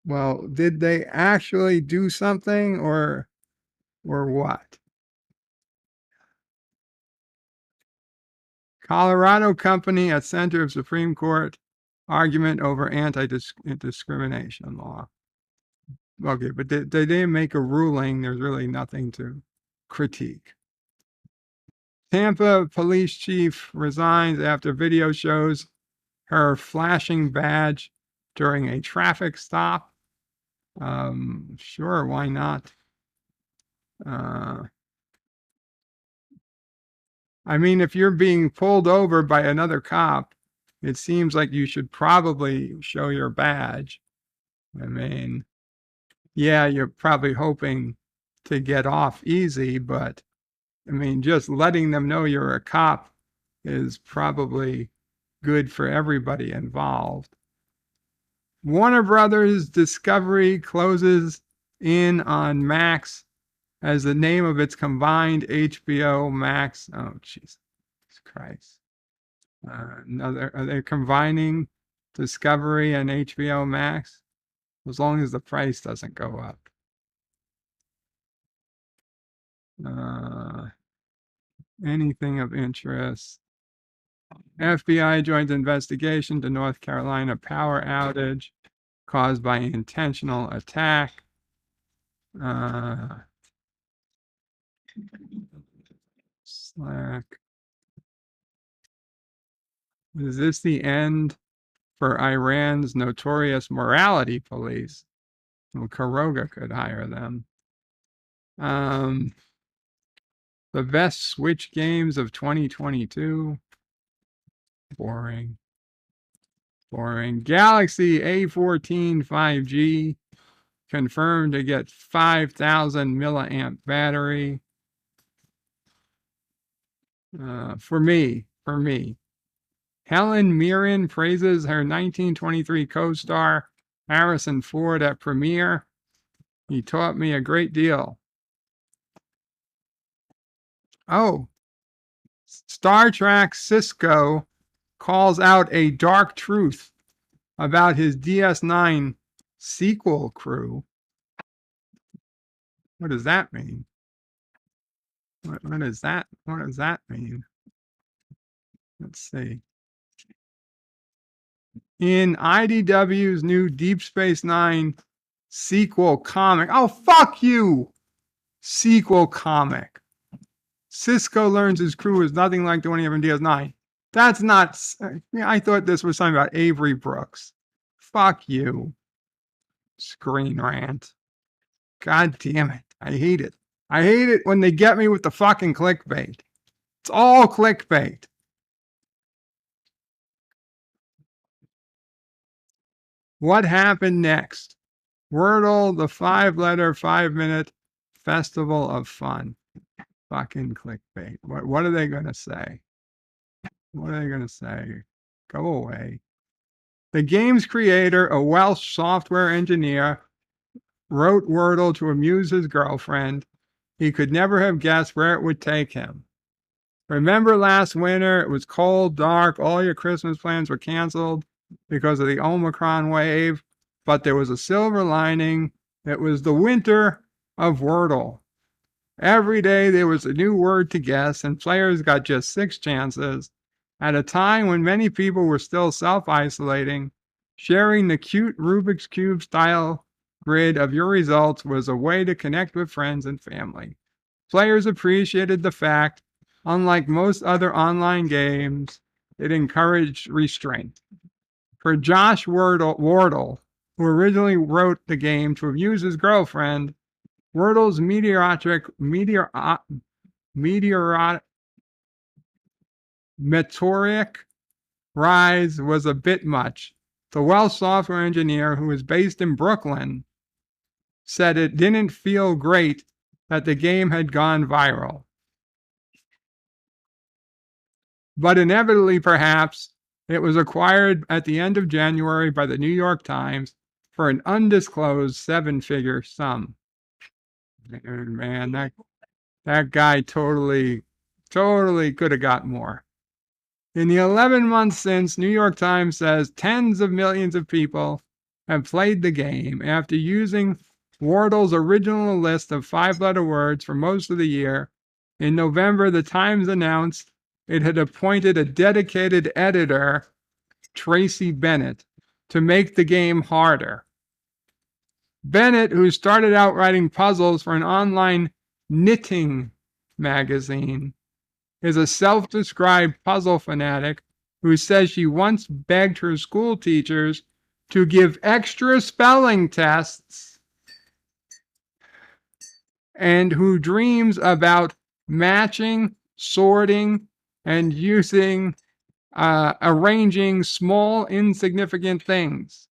Well, did they actually do something or what? Colorado company at center of Supreme Court argument over anti-discrimination law. Okay, but they didn't make a ruling. There's really nothing to critique. Tampa police chief resigns after video shows her flashing badge during a traffic stop. Sure, why not? I mean, if you're being pulled over by another cop, it seems like you should probably show your badge. I mean, yeah, you're probably hoping to get off easy, but I mean, just letting them know you're a cop is probably good for everybody involved. Warner Brothers Discovery closes in on Max as the name of its combined HBO Max. Oh, Jesus Christ. Are they combining Discovery and HBO Max? As long as the price doesn't go up. Anything of interest. FBI joins investigation to North Carolina power outage caused by intentional attack. Slack. Is this the end for Iran's notorious morality police? Well, Karoga could hire them. The best Switch games of 2022. Boring. Galaxy A14 5G confirmed to get 5,000 milliamp battery. For me. Helen Mirren praises her 1923 co-star Harrison Ford at premiere. He taught me a great deal. Oh, Star Trek Cisco calls out a dark truth about his DS9 sequel crew. What does that mean? What does that mean? Let's see. In IDW's new Deep Space Nine sequel comic. Oh, fuck you! Sequel comic. Cisco learns his crew is nothing like the one he had in DS9. That's not. I thought this was something about Avery Brooks. Fuck you. Screen rant. God damn it. I hate it. I hate it when they get me with the fucking clickbait. It's all clickbait. What happened next? Wordle, the 5-letter, 5-minute festival of fun. Fucking clickbait. What are they going to say? What are they going to say? Go away. The game's creator, a Welsh software engineer, wrote Wordle to amuse his girlfriend. he could never have guessed where it would take him. Remember last winter, it was cold, dark, all your Christmas plans were canceled because of the Omicron wave, but there was a silver lining. It was the winter of Wordle. Every day there was a new word to guess, and players got just 6 chances. At a time when many people were still self-isolating, sharing the cute Rubik's Cube style grid of your results was a way to connect with friends and family. Players appreciated the fact, unlike most other online games, it encouraged restraint. For Josh Wardle, who originally wrote the game to amuse his girlfriend, Wordle's meteoric rise was a bit much. The Welsh software engineer, who is based in Brooklyn, said it didn't feel great that the game had gone viral. But inevitably, perhaps, it was acquired at the end of January by the New York Times for an undisclosed 7-figure sum. Man, that guy totally could have got more. In the 11 months since, New York Times says tens of millions of people have played the game after using Wordle's original list of 5-letter words for most of the year. In November, the Times announced it had appointed a dedicated editor, Tracy Bennett, to make the game harder. Bennett, who started out writing puzzles for an online knitting magazine, is a self-described puzzle fanatic who says she once begged her school teachers to give extra spelling tests and who dreams about matching, sorting, and arranging small, insignificant things.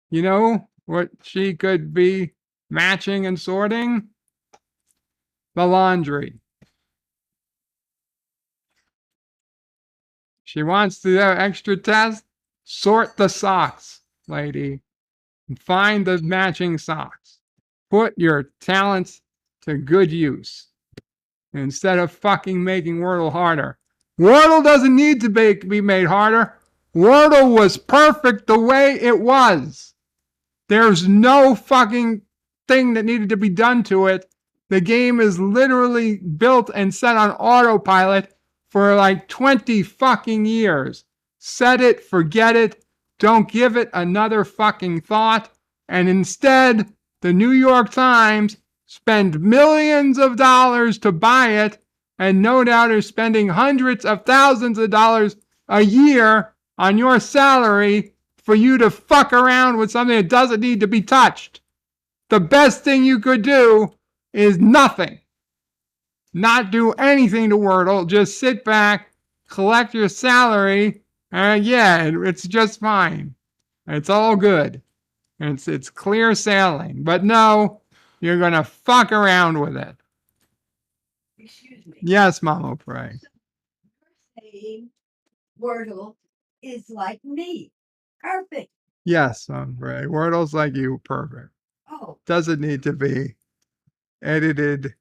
You know what she could be matching and sorting? The laundry. She wants to do extra test. Sort the socks, lady. And find the matching socks. Put your talents to good use. Instead of fucking making Wordle harder. Wordle doesn't need to be made harder. Wordle was perfect the way it was. There's no fucking thing that needed to be done to it. The game is literally built and set on autopilot for like 20 fucking years. Set it, forget it, don't give it another fucking thought. And instead, the New York Times spend millions of dollars to buy it, and no doubt are spending hundreds of thousands of dollars a year on your salary for you to fuck around with something that doesn't need to be touched. The best thing you could do is nothing. Not do anything to Wordle. Just sit back, collect your salary, and it's just fine. It's all good. It's clear sailing. But no, you're going to fuck around with it. Excuse me. Yes, Mama Pray. You're saying Wordle is like me. Perfect. Yes, Mama Pray. Wordle's like you, perfect. Oh, Doesn't need to be edited.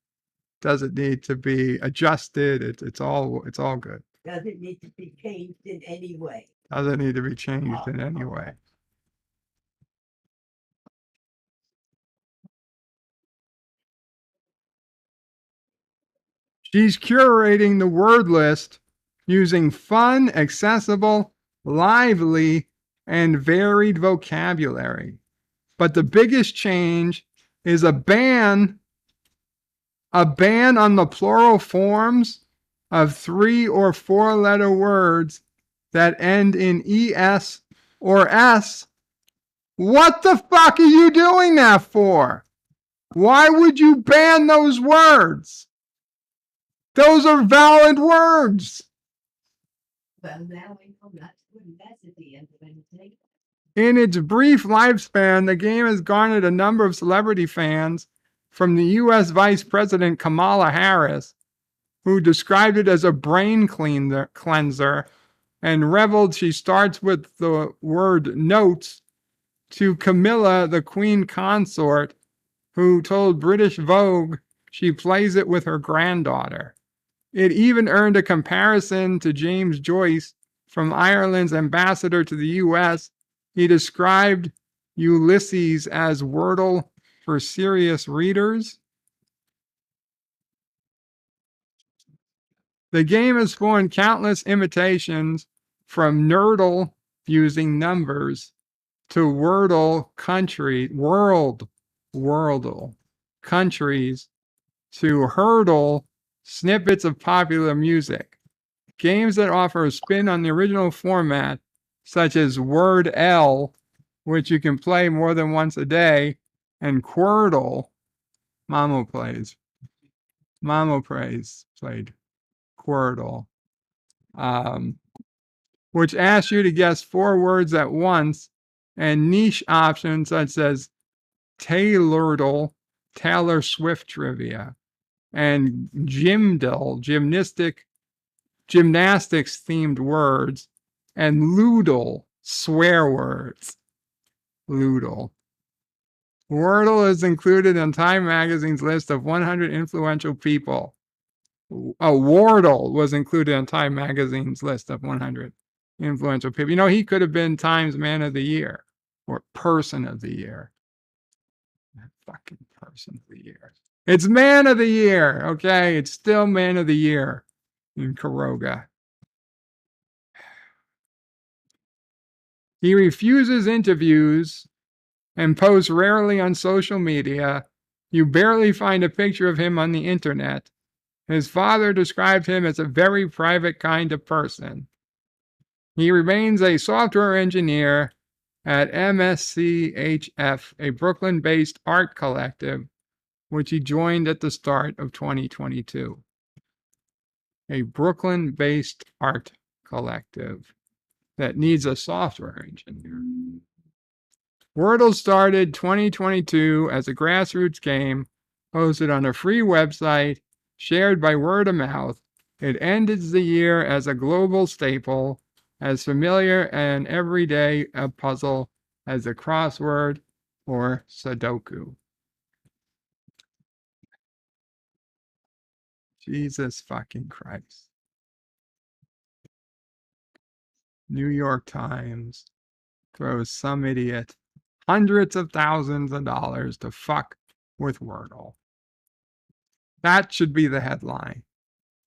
Doesn't need to be adjusted. It's all good. doesn't need to be changed in any way. Doesn't need to be changed in any way. She's curating the word list using fun, accessible, lively, and varied vocabulary. But the biggest change is a ban on the plural forms of 3 or 4 letter words that end in ES or S. What the fuck are you doing that for? Why would you ban those words? Those are valid words. Well, now I know not to invest at the end of anything. In its brief lifespan, the game has garnered a number of celebrity fans, from the U.S. Vice President Kamala Harris, who described it as a brain cleanser and reveled she starts with the word notes, to Camilla, the Queen Consort, who told British Vogue she plays it with her granddaughter. It even earned a comparison to James Joyce from Ireland's ambassador to the US. He described Ulysses as Wordle for serious readers. The game has spawned countless imitations from Nerdle using numbers to Wordle Worldle countries to Hurdle snippets of popular music. Games that offer a spin on the original format, such as Word L, which you can play more than once a day, and Quordle, Mamo played Quordle, which asks you to guess 4 words at once, and niche options such as Taylor Swift trivia, and Gymdle, gymnastics themed words, and Loodle, swear words. Loodle. Wordle is included in Time Magazine's list of 100 influential people. Wardle was included in Time Magazine's list of 100 influential people. You know, he could have been Time's Man of the Year or Person of the Year. Fucking Person of the Year. It's Man of the Year, okay? It's still Man of the Year in Kuroga. He refuses interviews and posts rarely on social media. You barely find a picture of him on the internet. His father described him as a very private kind of person. He remains a software engineer at MSCHF, a Brooklyn-based art collective, which he joined at the start of 2022. A Brooklyn-based art collective that needs a software engineer. Wordle started 2022 as a grassroots game hosted on a free website shared by word of mouth. It ended the year as a global staple, as familiar and everyday a puzzle as a crossword or Sudoku. Jesus fucking Christ. New York Times throws some idiot hundreds of thousands of dollars to fuck with Wordle. That should be the headline.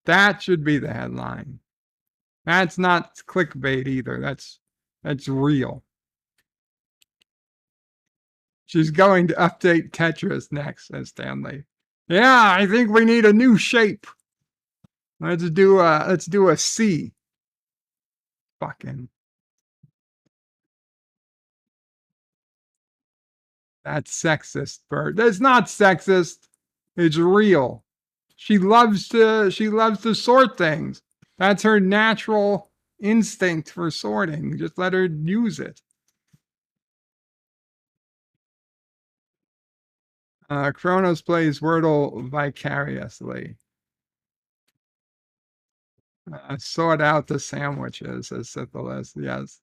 That should be the headline. That's not clickbait either. That's real. She's going to update Tetris next, says Stanley. Yeah, I think we need a new shape. Let's do a C. Fucking. That's sexist, Bert. That's not sexist. It's real. She loves to sort things. That's her natural instinct for sorting. Just let her use it. Kronos plays Wordle vicariously. Sort out the sandwiches, says Syphilis. Yes.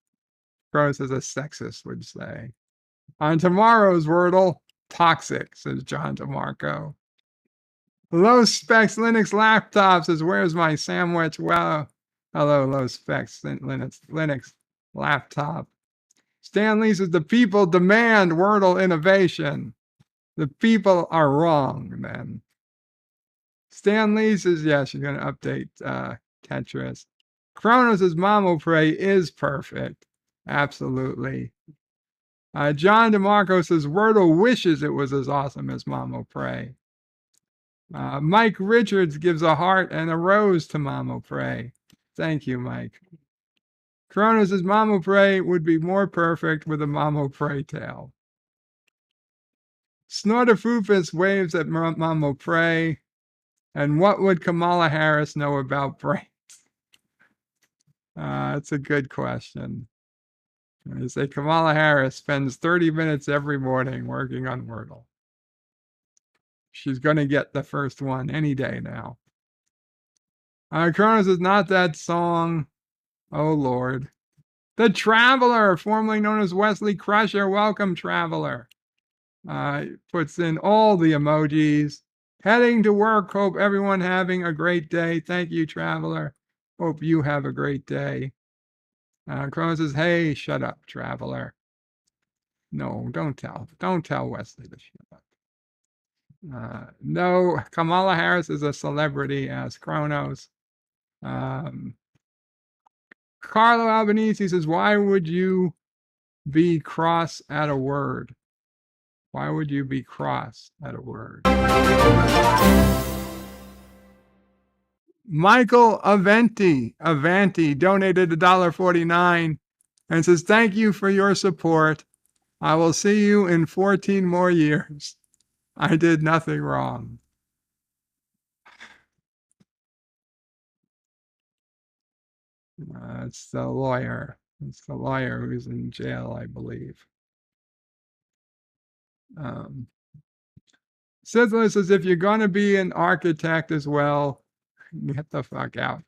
Kronos is a sexist, would say. On tomorrow's Wordle, toxic, says John DeMarco. Low specs Linux laptop says, where's my sandwich? Well, hello, low specs Linux laptop. Stanley says, the people demand Wordle innovation. The people are wrong, then. Stan Lee says, yes, she's going to update Tetris. Kronos says, Mamo Prey is perfect. Absolutely. John DeMarco says, Wordle wishes it was as awesome as Mamo Prey. Mike Richards gives a heart and a rose to Mamo Prey. Thank you, Mike. Kronos says, Mamo Prey would be more perfect with a Mamo Prey tail. Snortifufus waves at Mamo Prey. And what would Kamala Harris know about brains? That's a good question. I say Kamala Harris spends 30 minutes every morning working on Wordle. She's going to get the first one any day now. Kronos is not that song. Oh, Lord. The Traveler, formerly known as Wesley Crusher. Welcome, Traveler. Puts in all the emojis. Heading to work. Hope everyone having a great day. Thank you, traveler. Hope you have a great day. Crow says, hey, shut up, traveler. No, don't tell Wesley to shut up. No, Kamala Harris is a celebrity, asks Kronos. Carlo Albanese says, why would you be cross at a word? Why would you be cross at a word? Michael Avanti donated $1.49 and says, thank you for your support. I will see you in 14 more years. I did nothing wrong. It's the lawyer. It's the lawyer who's in jail, I believe. Sizzler says, if you're going to be an architect as well, get the fuck out.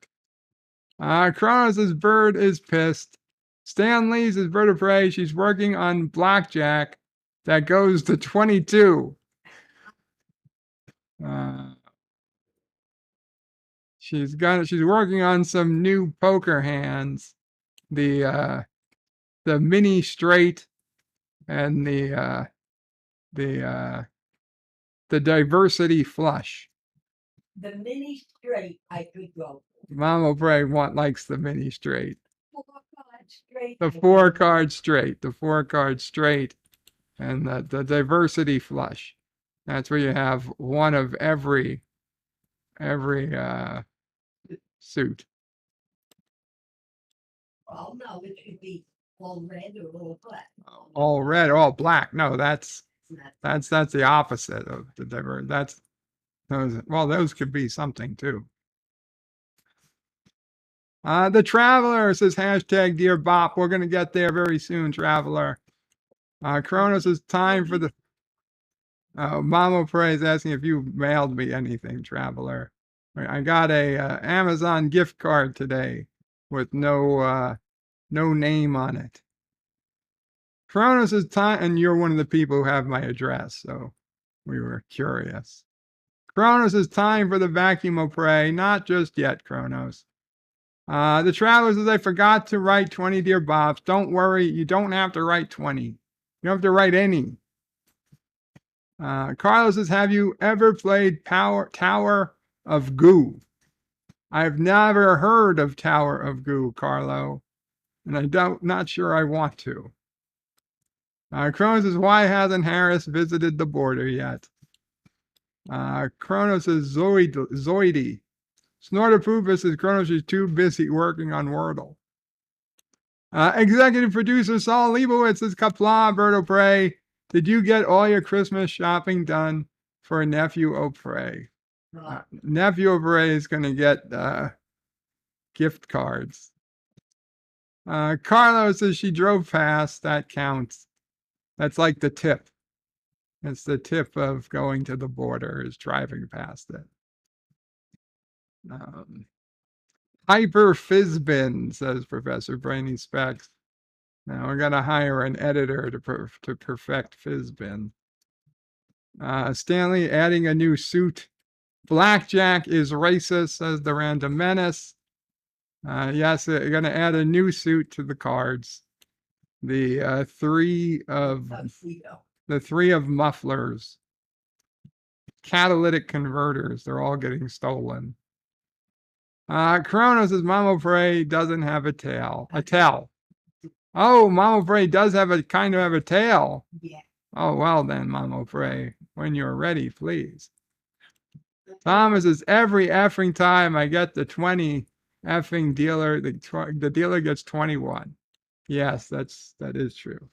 Kronos' bird is pissed. Stan Lee's his bird of prey. She's working on blackjack that goes to 22. She's working on some new poker hands. The mini straight and the diversity flush. The mini straight I could go. Mama Bray likes the mini straight. 4-card straight. The 4-card straight. The 4-card straight. And the diversity flush. That's where you have one of every suit. Oh no, it could be all red or all black. All red, all black. No, that's the opposite of the diversity. That's those could be something too. The Traveler says hashtag Dear Bop. We're gonna get there very soon, Traveler. Kronos is time for the Mama Prey is asking if you mailed me anything, Traveler. I got a Amazon gift card today with no name on it. Kronos is time, and you're one of the people who have my address, so we were curious. Kronos is time for the vacuum of prey. Not just yet, Kronos. The Traveler says, I forgot to write 20 Dear Bops. Don't worry, you don't have to write 20. You don't have to write any. Carlos says, have you ever played Tower of Goo? I've never heard of Tower of Goo, Carlo, and not sure I want to. Kronos says, why hasn't Harris visited the border yet? Kronos says, Zoidy. Snortopoopa says, Kronos is too busy working on Wordle. Executive producer Saul Leibowitz says, Kapla, Bird O'Prey, did you get all your Christmas shopping done for Nephew O'Prey? Nephew O'Prey is going to get gift cards. Carlos says she drove past. That counts. That's like the tip. It's the tip of going to the border is driving past it. Hyper Fizzbin, says Professor Brainy Specs. Now we're going to hire an editor to perfect Fizzbin. Stanley adding a new suit. Blackjack is racist, says the Random Menace. Yes, they're going to add a new suit to the cards. The three of mufflers. Catalytic converters. They're all getting stolen. Kronos says Mama Prey doesn't have a tail. A tail. Oh, Mama Prey does have a tail. Yeah. Oh, well then, Mama Prey, when you're ready, please. Thomas says every effing time I get the 20 effing dealer, the dealer gets 21. Yes, that is true.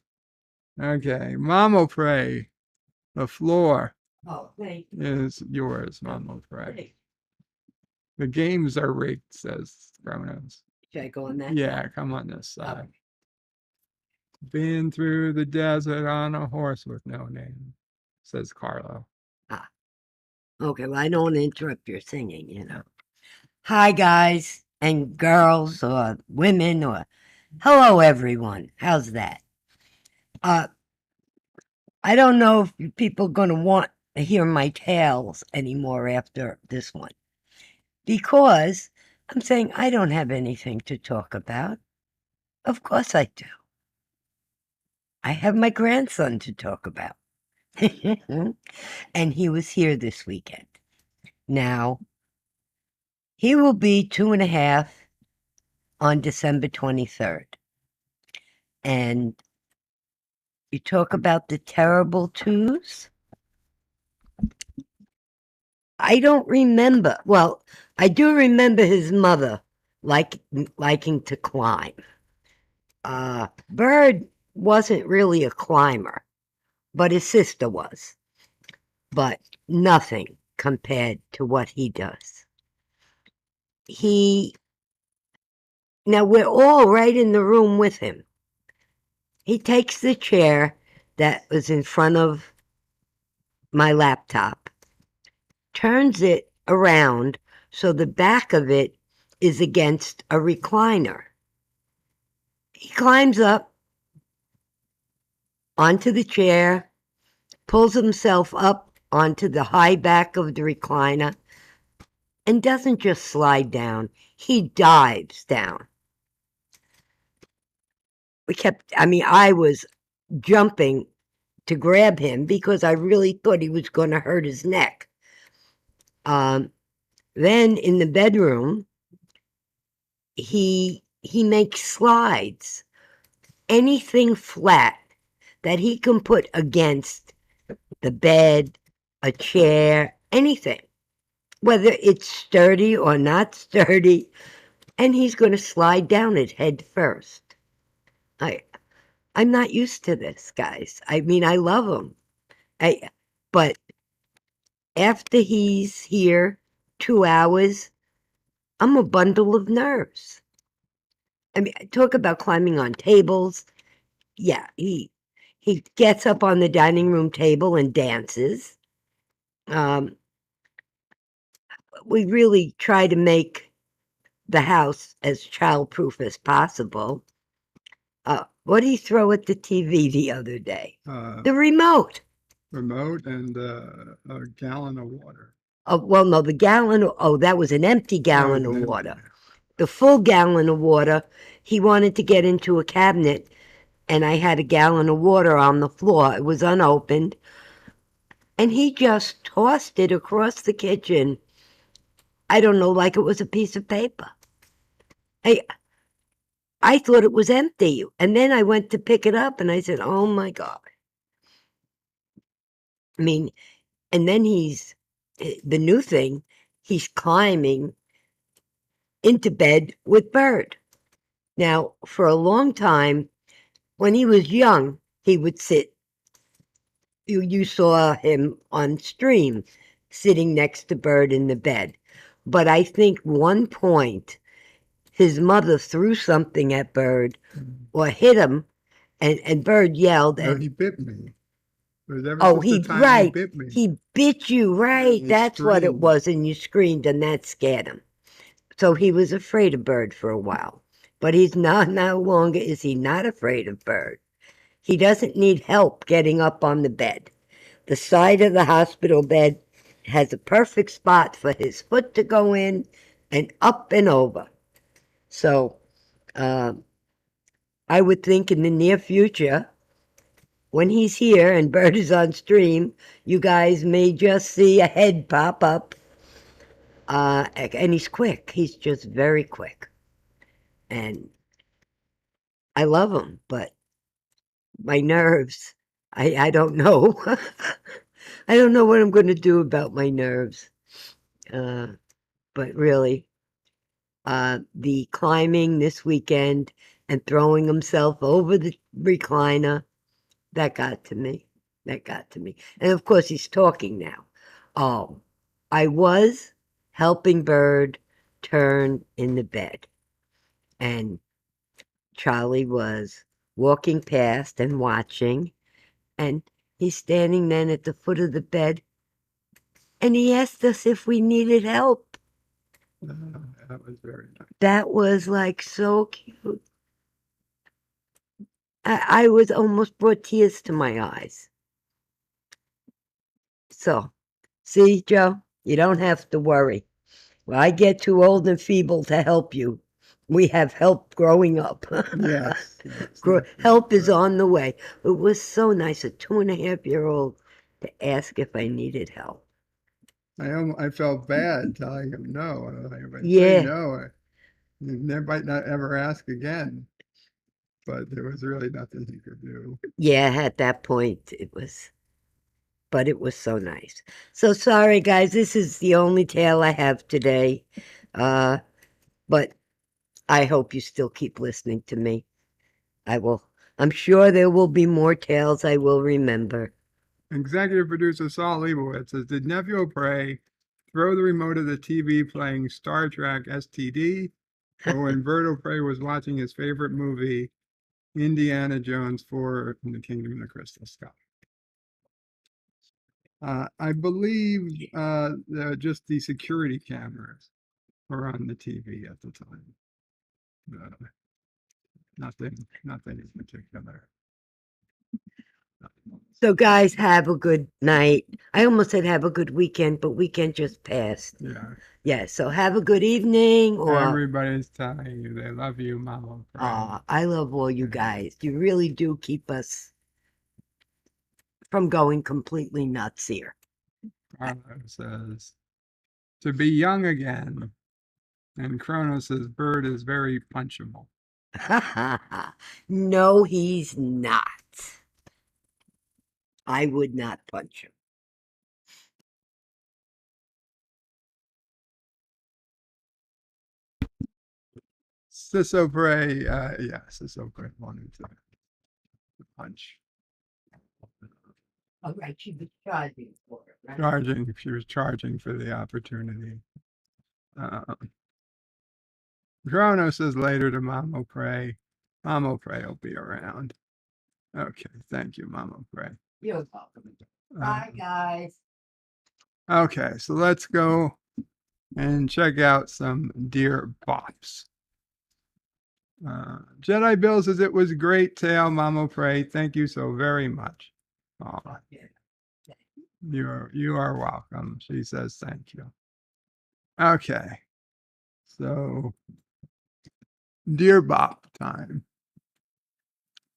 Okay, Mama Prey, the floor is yours, Mama Prey. The games are rigged, says Kronos. Should I go on that? Yeah, come on this side. Been through the desert on a horse with no name, says Carlo. Okay, well, I don't want to interrupt your singing, you know. Hi, guys and girls or women or hello, everyone. How's that? I don't know if people are going to want hear my tales anymore after this one. Because I'm saying I don't have anything to talk about. Of course I do. I have my grandson to talk about. And he was here this weekend. Now, he will be 2.5 on December 23rd. And you talk about the terrible twos. I don't remember. Well, I do remember his mother liking to climb. Bird wasn't really a climber, but his sister was. But nothing compared to what he does. Now we're all right in the room with him. He takes the chair that was in front of my laptop, turns it around so the back of it is against a recliner. He climbs up onto the chair, pulls himself up onto the high back of the recliner, and doesn't just slide down, he dives down. I was jumping to grab him because I really thought he was going to hurt his neck. Then in the bedroom, he makes slides. Anything flat that he can put against the bed, a chair, anything, whether it's sturdy or not sturdy, and he's going to slide down it head first. I'm not used to this, guys. I mean, I love him. But after he's here 2 hours, I'm a bundle of nerves. I mean, talk about climbing on tables. Yeah, he gets up on the dining room table and dances. We really try to make the house as childproof as possible. What did he throw at the TV the other day? The remote. Remote and a gallon of water. Well, no, the gallon. That was an empty gallon of water. The full gallon of water, he wanted to get into a cabinet, and I had a gallon of water on the floor. It was unopened, and he just tossed it across the kitchen. I don't know, like it was a piece of paper. I thought it was empty, and then I went to pick it up, and I said, "Oh my God!" I mean, and then the new thing. He's climbing into bed with Bird. Now, for a long time, when he was young, he would sit. You saw him on stream sitting next to Bird in the bed. But I think one point, his mother threw something at Bird or hit him, and Bird yelled. No, and he bit me. He bit me. He bit you, right? That's what it screamed. was, and you screamed, and that scared him. So he was afraid of Bird for a while. But he's not, no longer is he not afraid of Bird. He doesn't need help getting up on the bed. The side of the hospital bed has a perfect spot for his foot to go in and up and over. So I would think in the near future, when he's here and Bird is on stream, you guys may just see a head pop up. And he's quick. He's just very quick. And I love him, but my nerves, I don't know. I don't know what I'm going to do about my nerves. But really, the climbing this weekend and throwing himself over the recliner, that got to me. That got to me. And of course, he's talking now. Oh, I was helping Bird turn in the bed. And Charlie was walking past and watching. And he's standing then at the foot of the bed. And he asked us if we needed help. That was very nice. That was like so cute. I was almost brought tears to my eyes. So, see, Joe, you don't have to worry. When I get too old and feeble to help you, we have help growing up. Yes. Help is on the way. It was so nice, a 2.5-year-old, to ask if I needed help. I felt bad telling him no. If I Yeah. say no, they might not ever ask again. But there was really nothing he could do. Yeah, at that point but it was so nice. So sorry, guys, this is the only tale I have today. But I hope you still keep listening to me. I'm sure there will be more tales I will remember. Executive producer Saul Leibowitz says, did Nephew Pray throw the remote of the TV playing Star Trek STD? Or when Bert O'Prey was watching his favorite movie, Indiana Jones 4 in the Kingdom of the Crystal Skull? I believe just the security cameras were on the TV at the time. Nothing in particular. So, guys, have a good night. I almost said have a good weekend, but weekend just passed. Yeah. Yeah, so have a good evening. Or Everybody's telling you they love you, Mama. I love all you guys. You really do keep us from going completely nuts here. Carlo says, to be young again. And Chrono says, Bird is very punchable. No, he's not. I would not punch him. Ciso Bray, Ciso Bray wanted to punch. All right, she was charging for it, right? She was charging for the opportunity. Chrono says later to Mama Pray. Mama Pray will be around. Okay, thank you, Mama Pray. You're welcome. Bye, guys. Okay, so let's go and check out some Dear Bops. Jedi Bill says it was a great tale, Mama Pray. Thank you so very much. Oh, you are welcome. She says thank you. Okay, so Dear Bop time.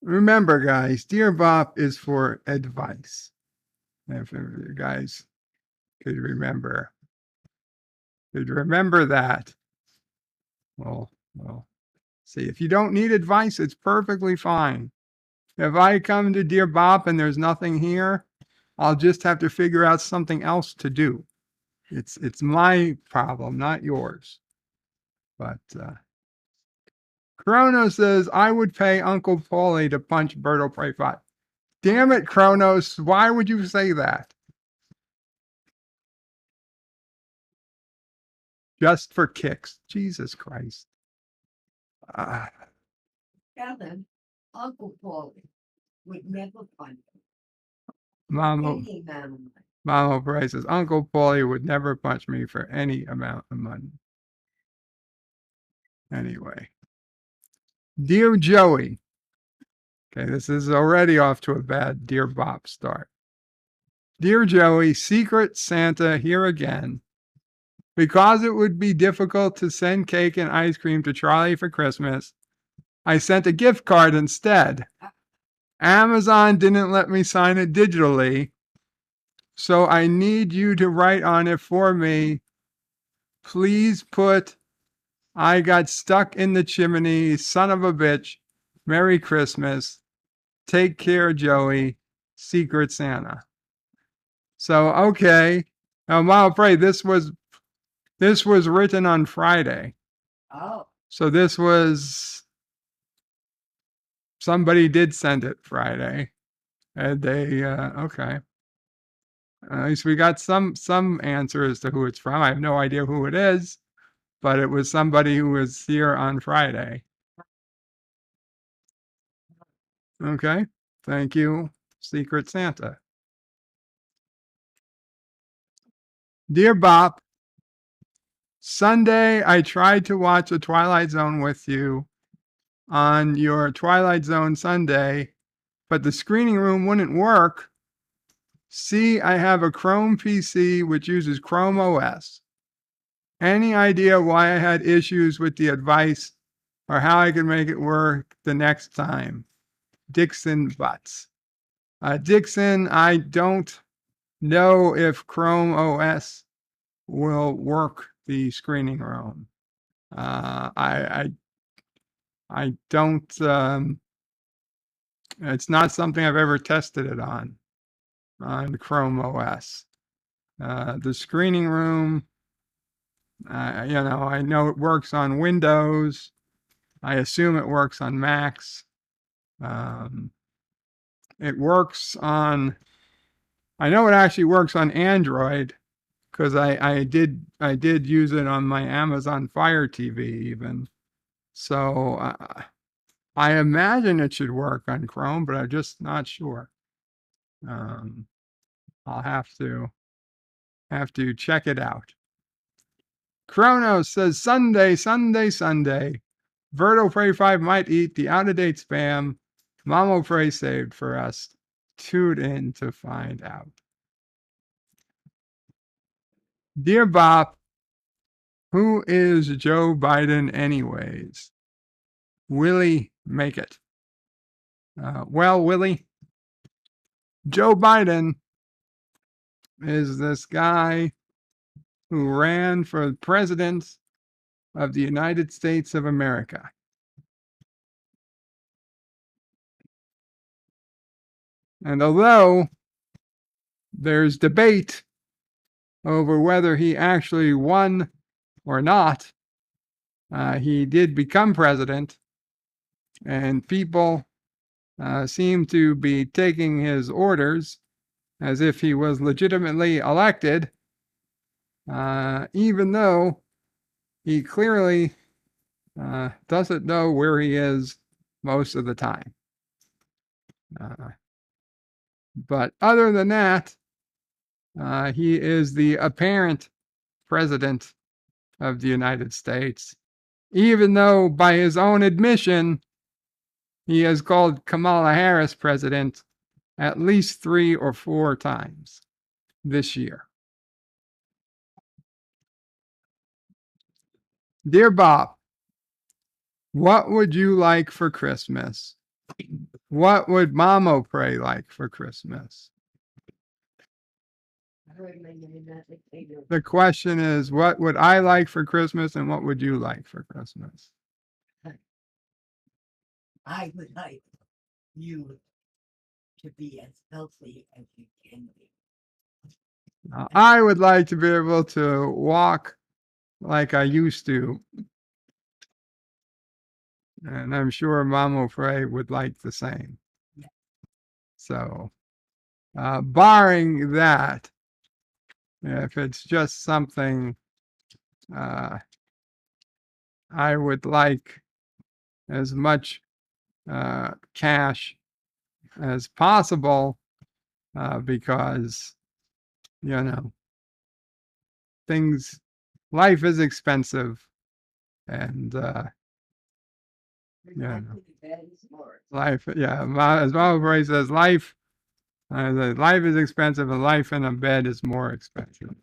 Remember, guys, Dear Bop is for advice. If you guys could remember that. Well, see, if you don't need advice, it's perfectly fine. If I come to Dear Bop and there's nothing here, I'll just have to figure out something else to do. It's my problem, not yours. But Chrono says, I would pay Uncle Paulie to punch Bert O'Prey 5. Damn it, Chronos, why would you say that? Just for kicks. Jesus Christ. Tell them Uncle Paulie would never punch Mama O'Prey says, Uncle Paulie would never punch me for any amount of money. Anyway. Dear Joey. Okay, this is already off to a bad Dear Bop start. Dear Joey, Secret Santa here again. Because it would be difficult to send cake and ice cream to Charlie for Christmas, I sent a gift card instead. Amazon didn't let me sign it digitally, so I need you to write on it for me. Please put, I got stuck in the chimney, son of a bitch. Merry Christmas. Take care, Joey. Secret Santa. So, okay. Now, Mama Pray, this was written on Friday. Oh. So this was, somebody did send it Friday. And they, okay. At least we got some answer as to who it's from. I have no idea who it is, but it was somebody who was here on Friday. Okay. Thank you, Secret Santa. Dear Bop, Sunday I tried to watch The Twilight Zone with you on your Twilight Zone Sunday, but the screening room wouldn't work. C, I have a Chrome PC which uses Chrome OS. Any idea why I had issues with the advice or how I can make it work the next time? Dixon Butts. Dixon, I don't know if Chrome OS will work the screening room. I don't, it's not something I've ever tested it on Chrome OS. The screening room, I know it works on Windows. I assume it works on Macs. It works on, I know it actually works on Android because I did use it on my Amazon Fire TV even. So I imagine it should work on Chrome, but I'm just not sure. I'll have to check it out. Chronos says Sunday. Verto Pray 5 might eat the out-of-date spam Mamo Pray saved for us. Tune in to find out. Dear Bob, who is Joe Biden anyways? Willie make it. Well, Willie, Joe Biden is this guy who ran for president of the United States of America. And although there's debate over whether he actually won or not, he did become president, and people seem to be taking his orders as if he was legitimately elected, even though he clearly doesn't know where he is most of the time. But other than that, he is the apparent president of the United States, even though by his own admission, he has called Kamala Harris president at least 3 or 4 times this year. Dear Bob, what would you like for Christmas? What would Mamo Pray like for Christmas? The question is, what would I like for Christmas and what would you like for Christmas? I would like you to be as healthy as you can be. I would like to be able to walk like I used to. And I'm sure Mamo Pray would like the same. Yeah. So, barring that, if it's just something I would like as much cash as possible, because, life is expensive, and life, as Mama Bray says, life is expensive, and life in a bed is more expensive.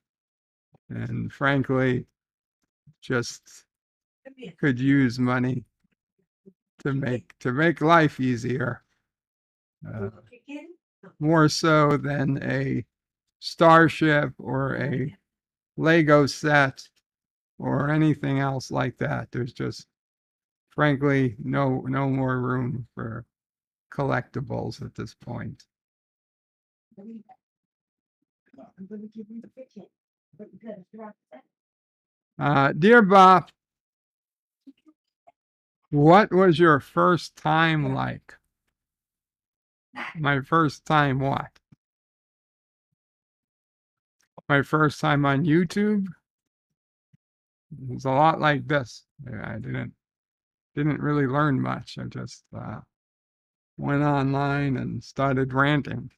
And frankly, just could use money to make life easier, more so than a starship or a Lego set or anything else like that. There's just, frankly, no more room for collectibles at this point. Dear Bob, what was your first time like? My first time what? My first time on YouTube? It was a lot like this. I didn't really learn much. I just went online and started ranting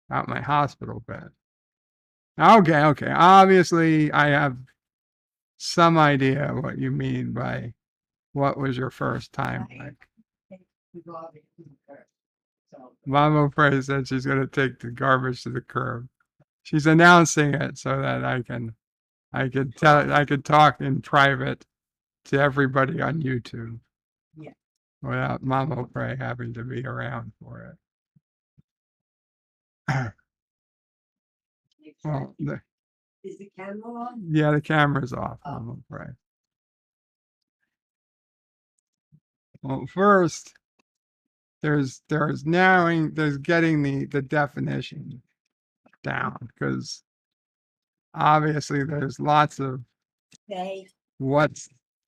about my hospital bed. Okay. Obviously, I have some idea what you mean by what was your first time like. Mama Frey said she's going to take the garbage to the curb. She's announcing it so that I could talk in private to everybody on YouTube. Yeah. Without Mama Frey having to be around for it. Well, Is the camera on? yeah, the camera's off, Oh. Mama Frey. Well, first, there's getting the definition down, because obviously there's lots of Okay. what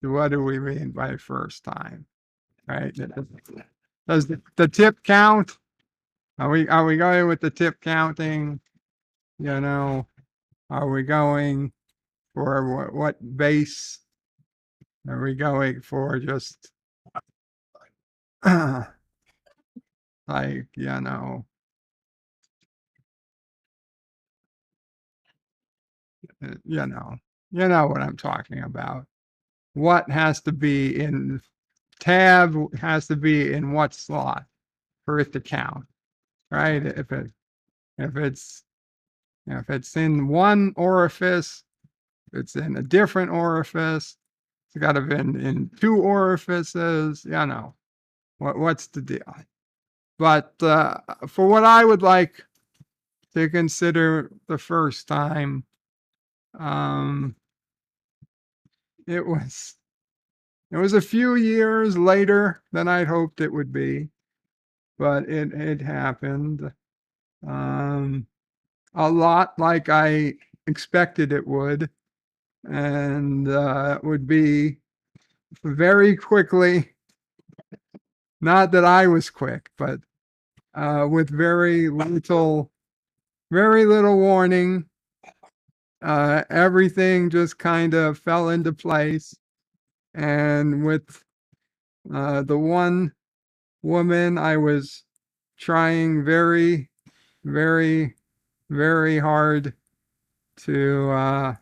do we mean by first time, right? Does the tip count? Are we going with the tip counting? You know, are we going for what base? Are we going for just like, you know what I'm talking about? What has to be in tab has to be in what slot for it to count, right? If it's if it's in one orifice, it's in a different orifice. It's got to be in two orifices. What's the deal? But for what I would like to consider the first time, um, it was a few years later than I'd hoped it would be, but it happened. Um, a lot like I expected it would, and it would be very quickly. Not that I was quick, but with very little warning. Everything just kind of fell into place, and with the one woman, I was trying very, very, very hard to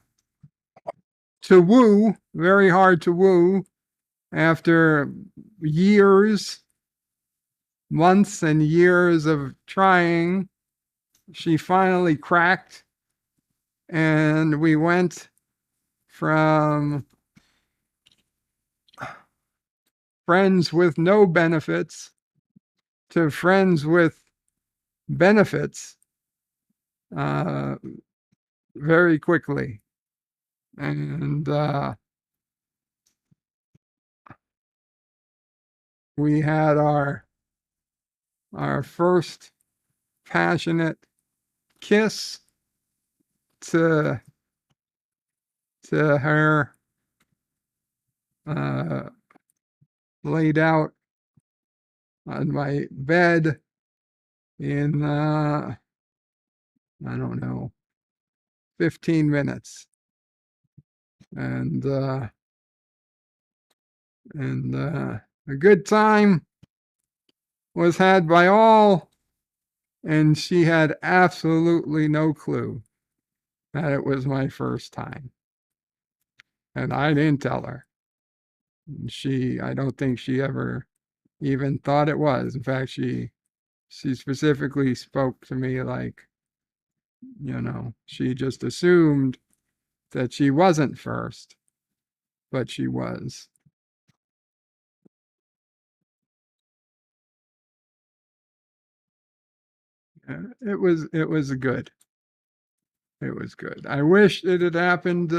woo, very hard to woo. After years, months and years of trying, she finally cracked, and we went from friends with no benefits to friends with benefits uh, very quickly. And we had our first passionate kiss to her laid out on my bed in I don't know, 15 minutes. And a good time was had by all, and she had absolutely no clue that it was my first time. And I didn't tell her. I don't think she ever even thought it was. In fact, she specifically spoke to me like, she just assumed that she wasn't first, but she was. It was good. It was good. I wish it had happened,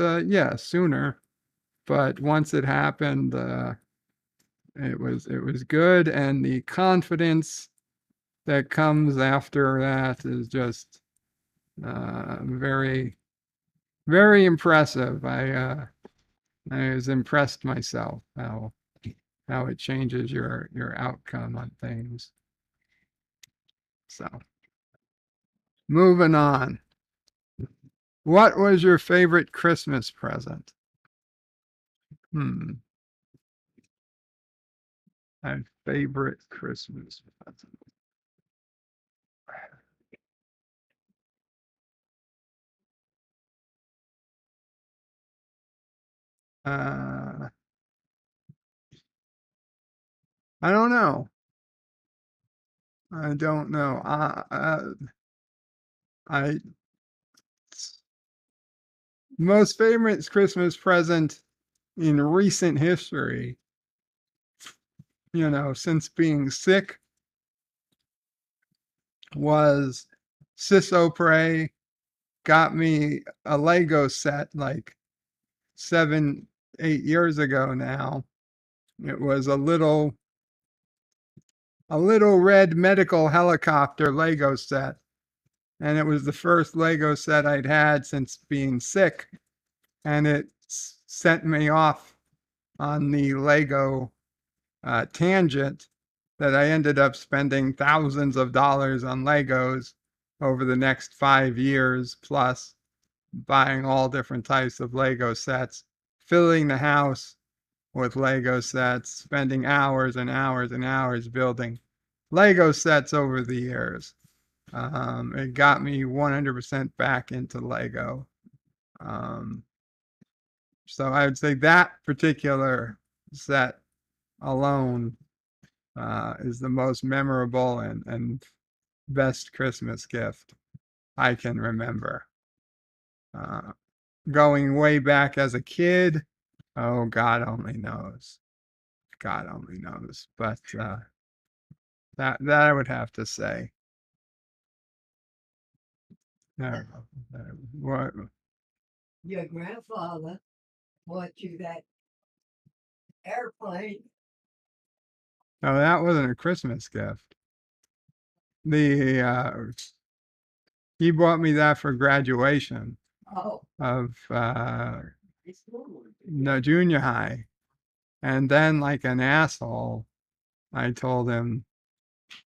sooner, but once it happened, it was good, and the confidence that comes after that is just very, very impressive. I was impressed myself how it changes your outcome on things. So, moving on. What was your favorite Christmas present? My favorite Christmas present. Uh, I don't know. I don't know. I most favorite Christmas present in recent history, since being sick, was Sis O'Prey got me a Lego set like 7, 8 years ago now. It was a little red medical helicopter Lego set. And it was the first Lego set I'd had since being sick. And it sent me off on the Lego tangent that I ended up spending thousands of dollars on Legos over the next 5 years plus, buying all different types of Lego sets, filling the house with Lego sets, spending hours and hours and hours building Lego sets over the years. It got me 100% back into Lego. So I would say that particular set alone is the most memorable and best Christmas gift I can remember. Going way back as a kid, oh, God only knows. God only knows. But that I would have to say. What? Your grandfather bought you that airplane. No, that wasn't a Christmas gift. He bought me that for graduation of no, junior high. And then, like an asshole, I told him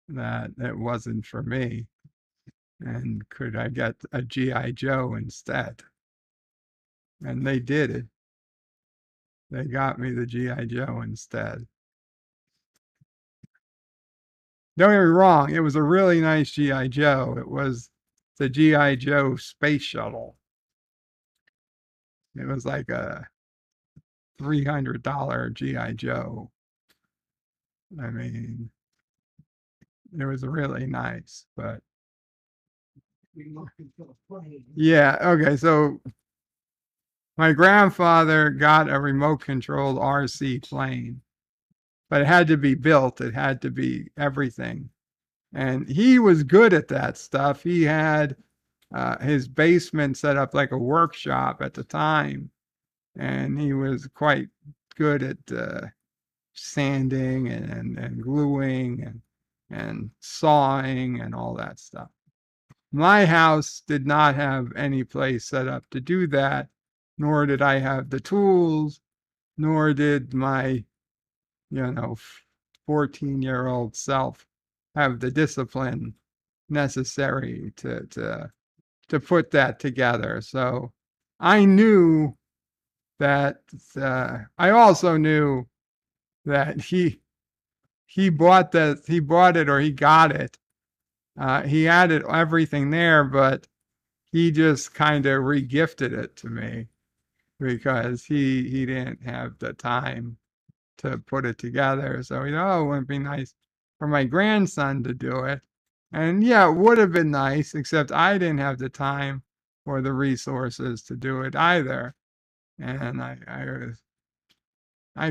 that it wasn't for me. And could I get a G.I. Joe instead? And they did it. They got me the G.I. Joe instead. Don't get me wrong, it was a really nice G.I. Joe. It was the G.I. Joe space shuttle. It was like a $300 G.I. Joe. I mean, it was really nice, but yeah, okay, so my grandfather got a remote controlled RC plane, but it had to be built, it had to be everything. And he was good at that stuff. He had his basement set up like a workshop at the time, and he was quite good at sanding and gluing and sawing and all that stuff. My house did not have any place set up to do that, nor did I have the tools, nor did my 14-year-old self have the discipline necessary to put that together. So I knew that I also knew that he bought it or he got it. He added everything there, but he just kind of regifted it to me because he didn't have the time to put it together. So he thought, oh, it would be nice for my grandson to do it. And yeah, it would have been nice, except I didn't have the time or the resources to do it either. And I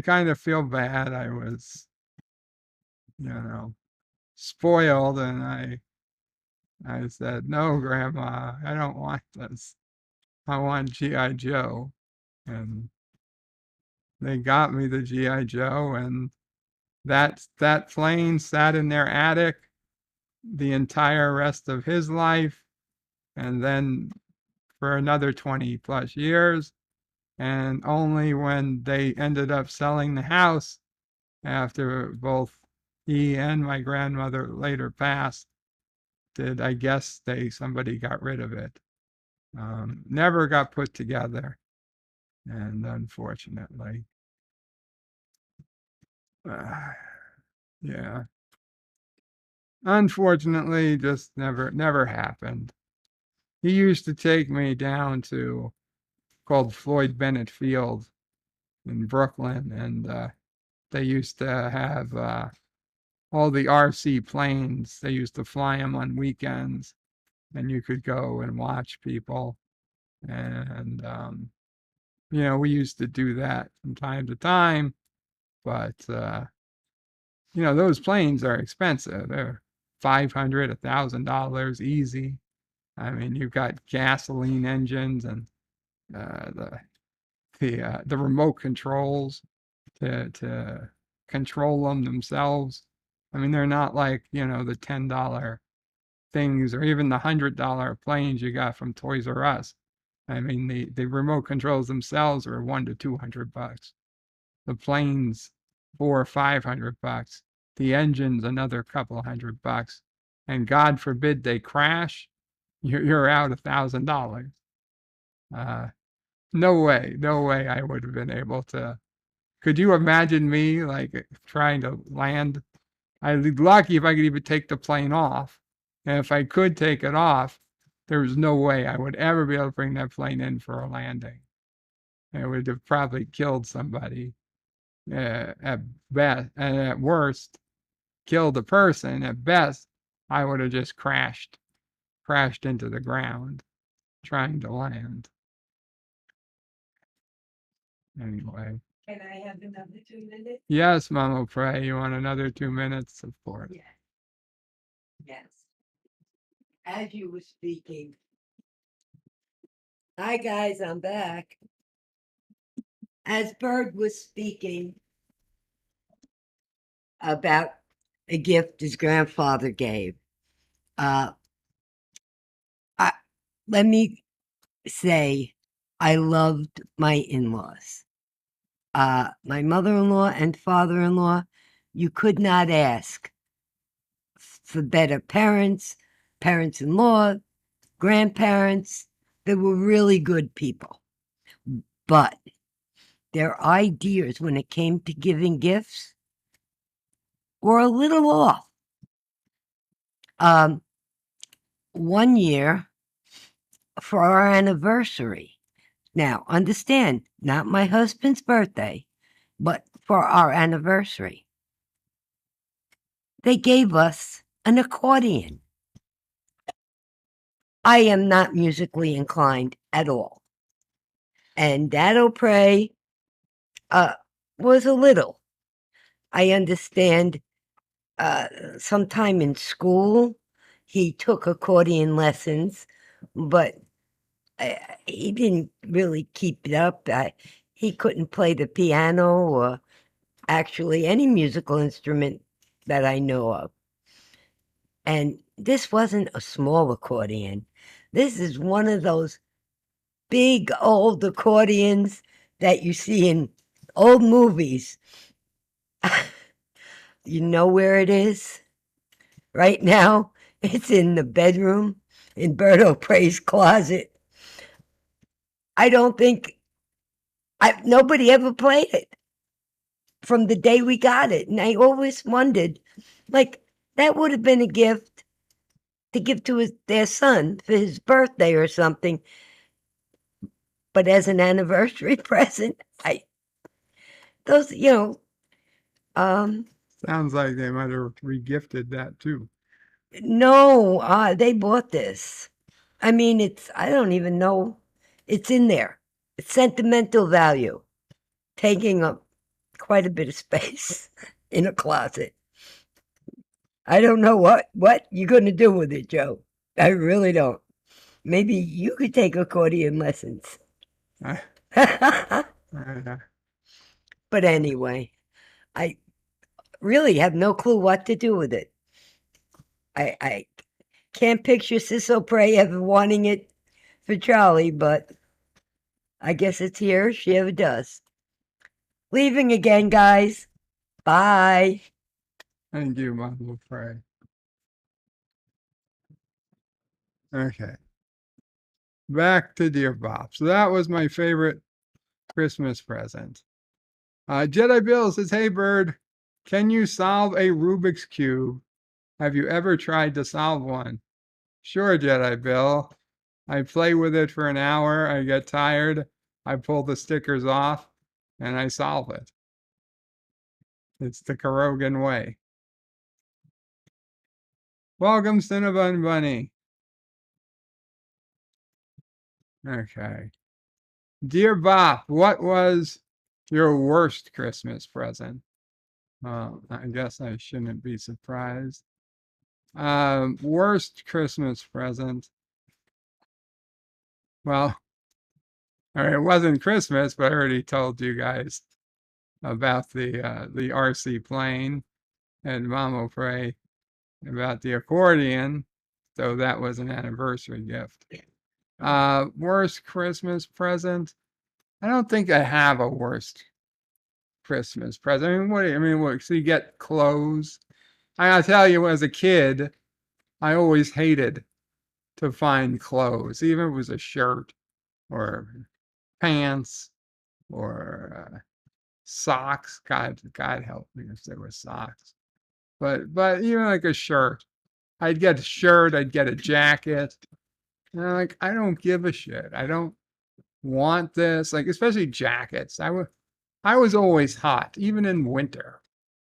kind of feel bad. I was, spoiled, and I said, no, Grandma, I don't want this. I want G.I. Joe. And they got me the G.I. Joe, and that plane sat in their attic the entire rest of his life, and then for another 20 plus years. And only when they ended up selling the house after both he and my grandmother later passed did, I guess, somebody got rid of it. Never got put together, and unfortunately, yeah, unfortunately, just never happened. He used to take me down to called Floyd Bennett Field in Brooklyn, and they used to have all the RC planes. They used to fly them on weekends, and you could go and watch people. And we used to do that from time to time, but those planes are expensive. They're $500, $1,000 easy. I mean, you've got gasoline engines and the remote controls to control them themselves. I mean, they're not like the $10 things or even the $100 planes you got from Toys R Us. I mean, the remote controls themselves are $100 to $200. The planes $400 or $500. The engine's another couple $100. And God forbid they crash, you're out $1,000. No way I would have been able to. Could you imagine me like trying to land? I'd be lucky if I could even take the plane off. And if I could take it off, there was no way I would ever be able to bring that plane in for a landing. It would have probably killed somebody at best, and at worst, killed a person. At best, I would have just crashed into the ground trying to land. Anyway. Can I have another 2 minutes? Yes, Mama Pray. You want another 2 minutes? Of course. Yes. Yes. As you were speaking. Hi, guys, I'm back. As Bird was speaking about a gift his grandfather gave, let me say I loved my in-laws. My mother-in-law and father-in-law, you could not ask for better parents, parents-in-law, grandparents. They were really good people. But their ideas when it came to giving gifts were a little off. One year for our anniversary. Now, understand, not my husband's birthday, but for our anniversary. They gave us an accordion. I am not musically inclined at all. And Dad Pray was a little. I understand sometime in school he took accordion lessons, but he didn't really keep it up. He couldn't play the piano or actually any musical instrument that I know of. And this wasn't a small accordion. This is one of those big old accordions that you see in old movies. You know where it is? Right now, it's in the bedroom in Berto Pray's closet. I don't think nobody ever played it from the day we got it. And I always wondered, like, that would have been a gift to give to their son for his birthday or something. But as an anniversary present, sounds like they might have regifted that too. No, they bought this. I mean, I don't even know. It's in there. It's sentimental value, taking up quite a bit of space in a closet. I don't know what you're going to do with it, Joe. I really don't. Maybe you could take accordion lessons. But anyway, I really have no clue what to do with it. I can't picture Ciso Pray ever wanting it for Charlie, but I guess it's here if she ever does. Leaving again, guys. Bye. Thank you, Mama Pray. Okay. Back to Dear Bob. So that was my favorite Christmas present. Jedi Bill says, "Hey, Bird, can you solve a Rubik's Cube? Have you ever tried to solve one?" Sure, Jedi Bill. I play with it for an hour. I get tired. I pull the stickers off and I solve it. It's the Karogan way. Welcome, Cinnabon Bunny. Okay. Dear Bob, what was your worst Christmas present? Well, I guess I shouldn't be surprised. Worst Christmas present. Well, I mean, it wasn't Christmas, but I already told you guys about the RC plane and Mama Pray about the accordion. So that was an anniversary gift. Worst Christmas present. I don't think I have a worst Christmas present. I mean, what? So you get clothes. I gotta tell you, as a kid, I always hated to find clothes, even if it was a shirt or pants or socks. God help me if there were socks. But even like a shirt, I'd get a shirt, I'd get a jacket. And I'm like, I don't give a shit. I don't want this. Like, especially jackets. I was always hot, even in winter.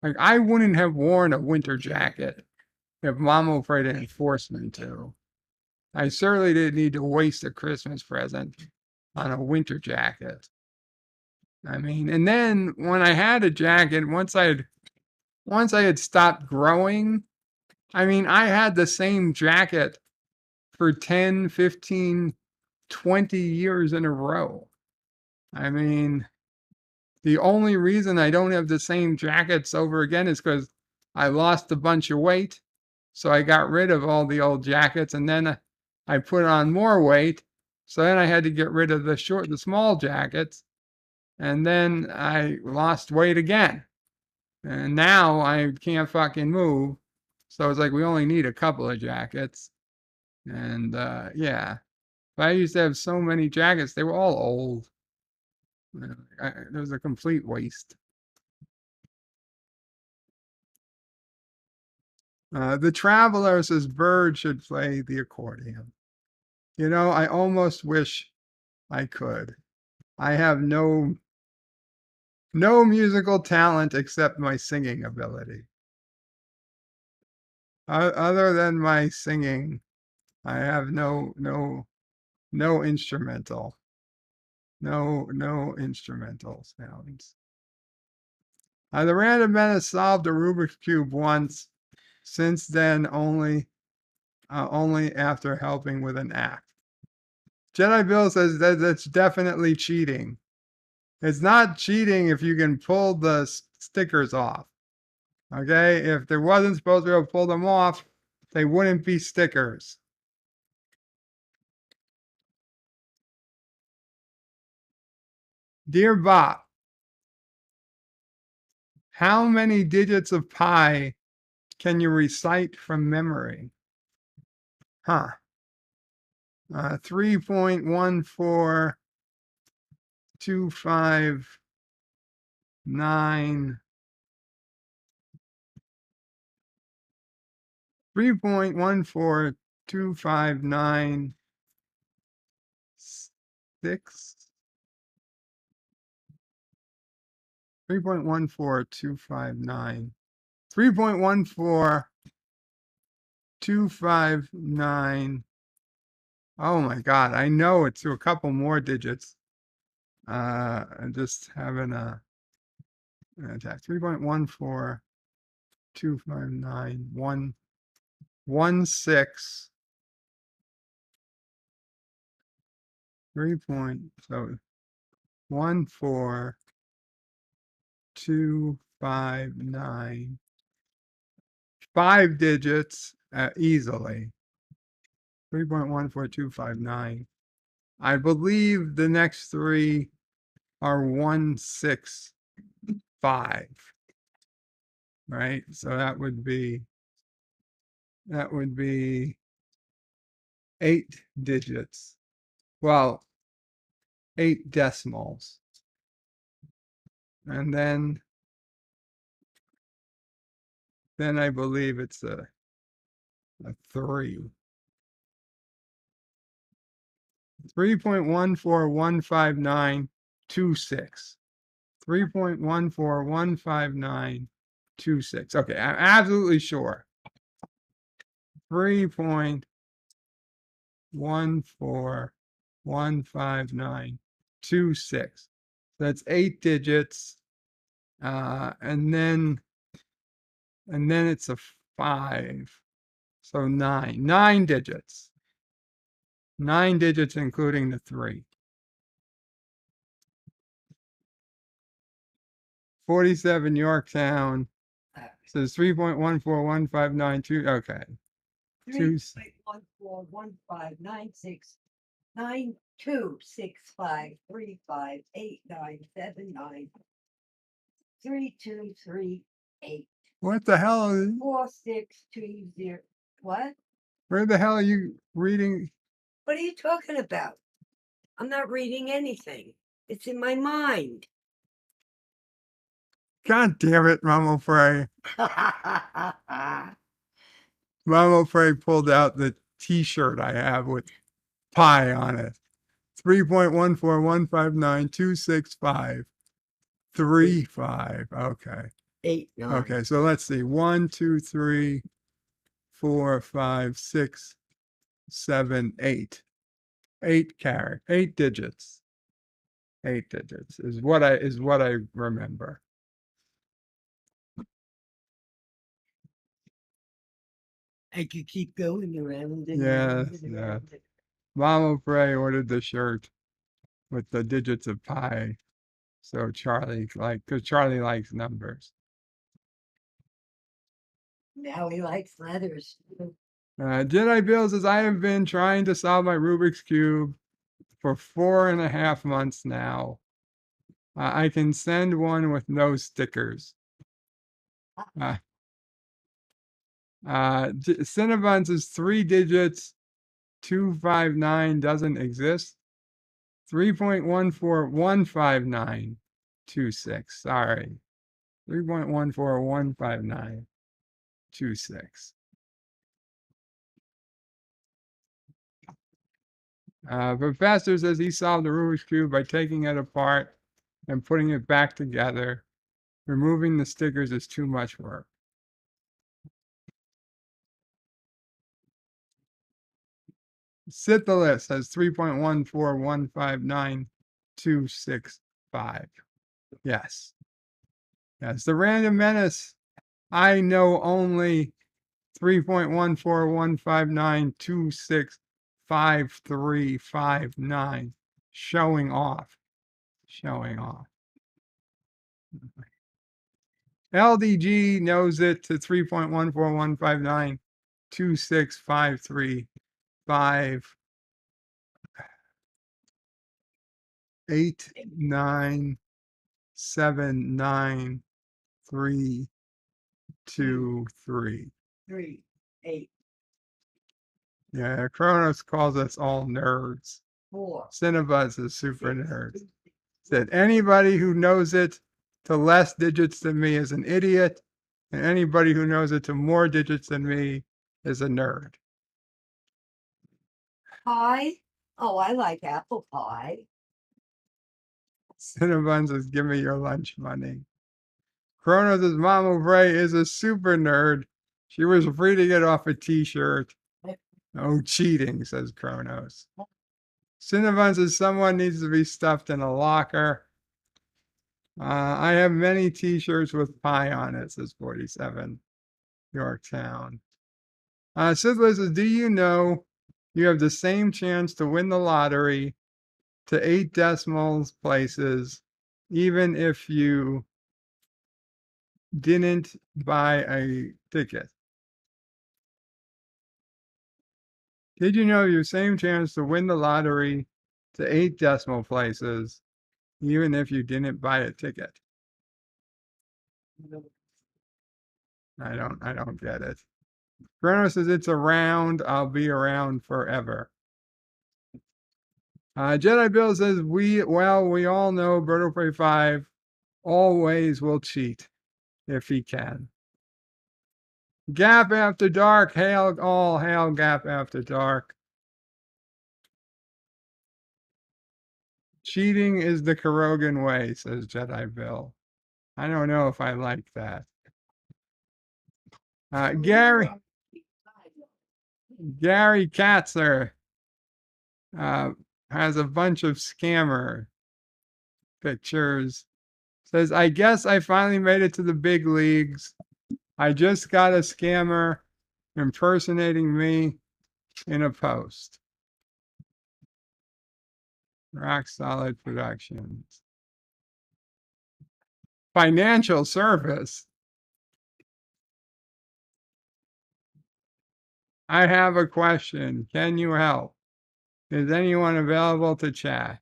Like, I wouldn't have worn a winter jacket if Mama Afraid didn't force me to. I certainly didn't need to waste a Christmas present on a winter jacket. I mean, and then when I had a jacket, once I had stopped growing, I mean, I had the same jacket for 10, 15, 20 years in a row. I mean, the only reason I don't have the same jackets over again is because I lost a bunch of weight. So I got rid of all the old jackets and then I put on more weight. So then I had to get rid of the small jackets. And then I lost weight again. And now I can't fucking move. So it's like we only need a couple of jackets. And yeah. But I used to have so many jackets. They were all old. It was a complete waste. The Traveler says Bird should play the accordion. You know, I almost wish I could. I have no musical talent except my singing ability. Other than my singing, I have no instrumental. No instrumental sounds. The Random Menace solved a Rubik's Cube once. Since then, only after helping with an act. Jedi Bill says that's definitely cheating. It's not cheating if you can pull the stickers off. Okay? If there wasn't supposed to be able to pull them off, they wouldn't be stickers. Dear Bob, how many digits of pi can you recite from memory? 3.14259. 3.14259 6. 3.14259. 3.14259. Oh my God, I know it's a couple more digits. I'm just having an attack. 3.14259 116. 14259. 5 digits easily. 3.14259. I believe the next three are 165. Right? So that would be 8 digits. Well, 8 decimals. And then I believe it's a 3. 3.1415926. 3.1415926. Okay, I'm absolutely sure. 3.1415926. That's 8 digits. And then it's a 5. So 9. 9 digits. 9 digits including the 3. 47 Yorktown says 3.14159. Okay. 3.14159635893793238. What the hell? 4620. What? Where the hell are you reading? What are you talking about? I'm not reading anything. It's in my mind. God damn it, Mama Frey. Mama Frey pulled out the t-shirt I have with pi on it. 3.141592653. Okay. 8, 9. Okay, so let's see. 1, 2, 3, 4, 5, 6, 7, 8. 8 digits. 8 digits is what I remember. I could keep going around and Yeah, around and yeah. around. Mama Frey ordered the shirt with the digits of pi. So Charlie, because Charlie likes numbers. Now he likes letters. Jedi Bill says, I have been trying to solve my Rubik's Cube for 4.5 months now. I can send one with no stickers. Cinnabon says 3 digits, 259 doesn't exist. 3.1415926. Sorry. 3.1415926. Professor says he solved the Rubik's Cube by taking it apart and putting it back together. Removing the stickers is too much work. Syphilis has 3.1415926. Yes. Yes. The Random Menace, I know only 3.14159265359. Showing off. LDG knows it to 3.1415926535893. 3, 8, Yeah, Kronos calls us all nerds. 4. Cinnabuzz is super nerds. Said anybody who knows it to less digits than me is an idiot, and anybody who knows it to more digits than me is a nerd. Pie? Oh, I like apple pie. Cinnabon says, give me your lunch money. Kronos' Mama Bray is a super nerd. She was free to get off a t-shirt. Oh, cheating, says Kronos. Cinnabon says someone needs to be stuffed in a locker. I have many t-shirts with pi on it, says 47 Yorktown. Sizzler says, do you know you have the same chance to win the lottery to 8 decimal places, even if you didn't buy a ticket? Did you know your same chance to win the lottery to 8 decimal places, even if you didn't buy a ticket? I don't get it. Bruno says it's around. I'll be around forever. Jedi Bill says we all know Birdo Prey 5 always will cheat if he can. Gap After Dark, all hail Gap After Dark. Cheating is the Kurogan way, says Jedi Bill. I don't know if I like that. Gary Gary Katzer has a bunch of scammer pictures. Says, I guess I finally made it to the big leagues. I just got a scammer impersonating me in a post. Rock Solid Productions. Financial service. I have a question. Can you help? Is anyone available to chat?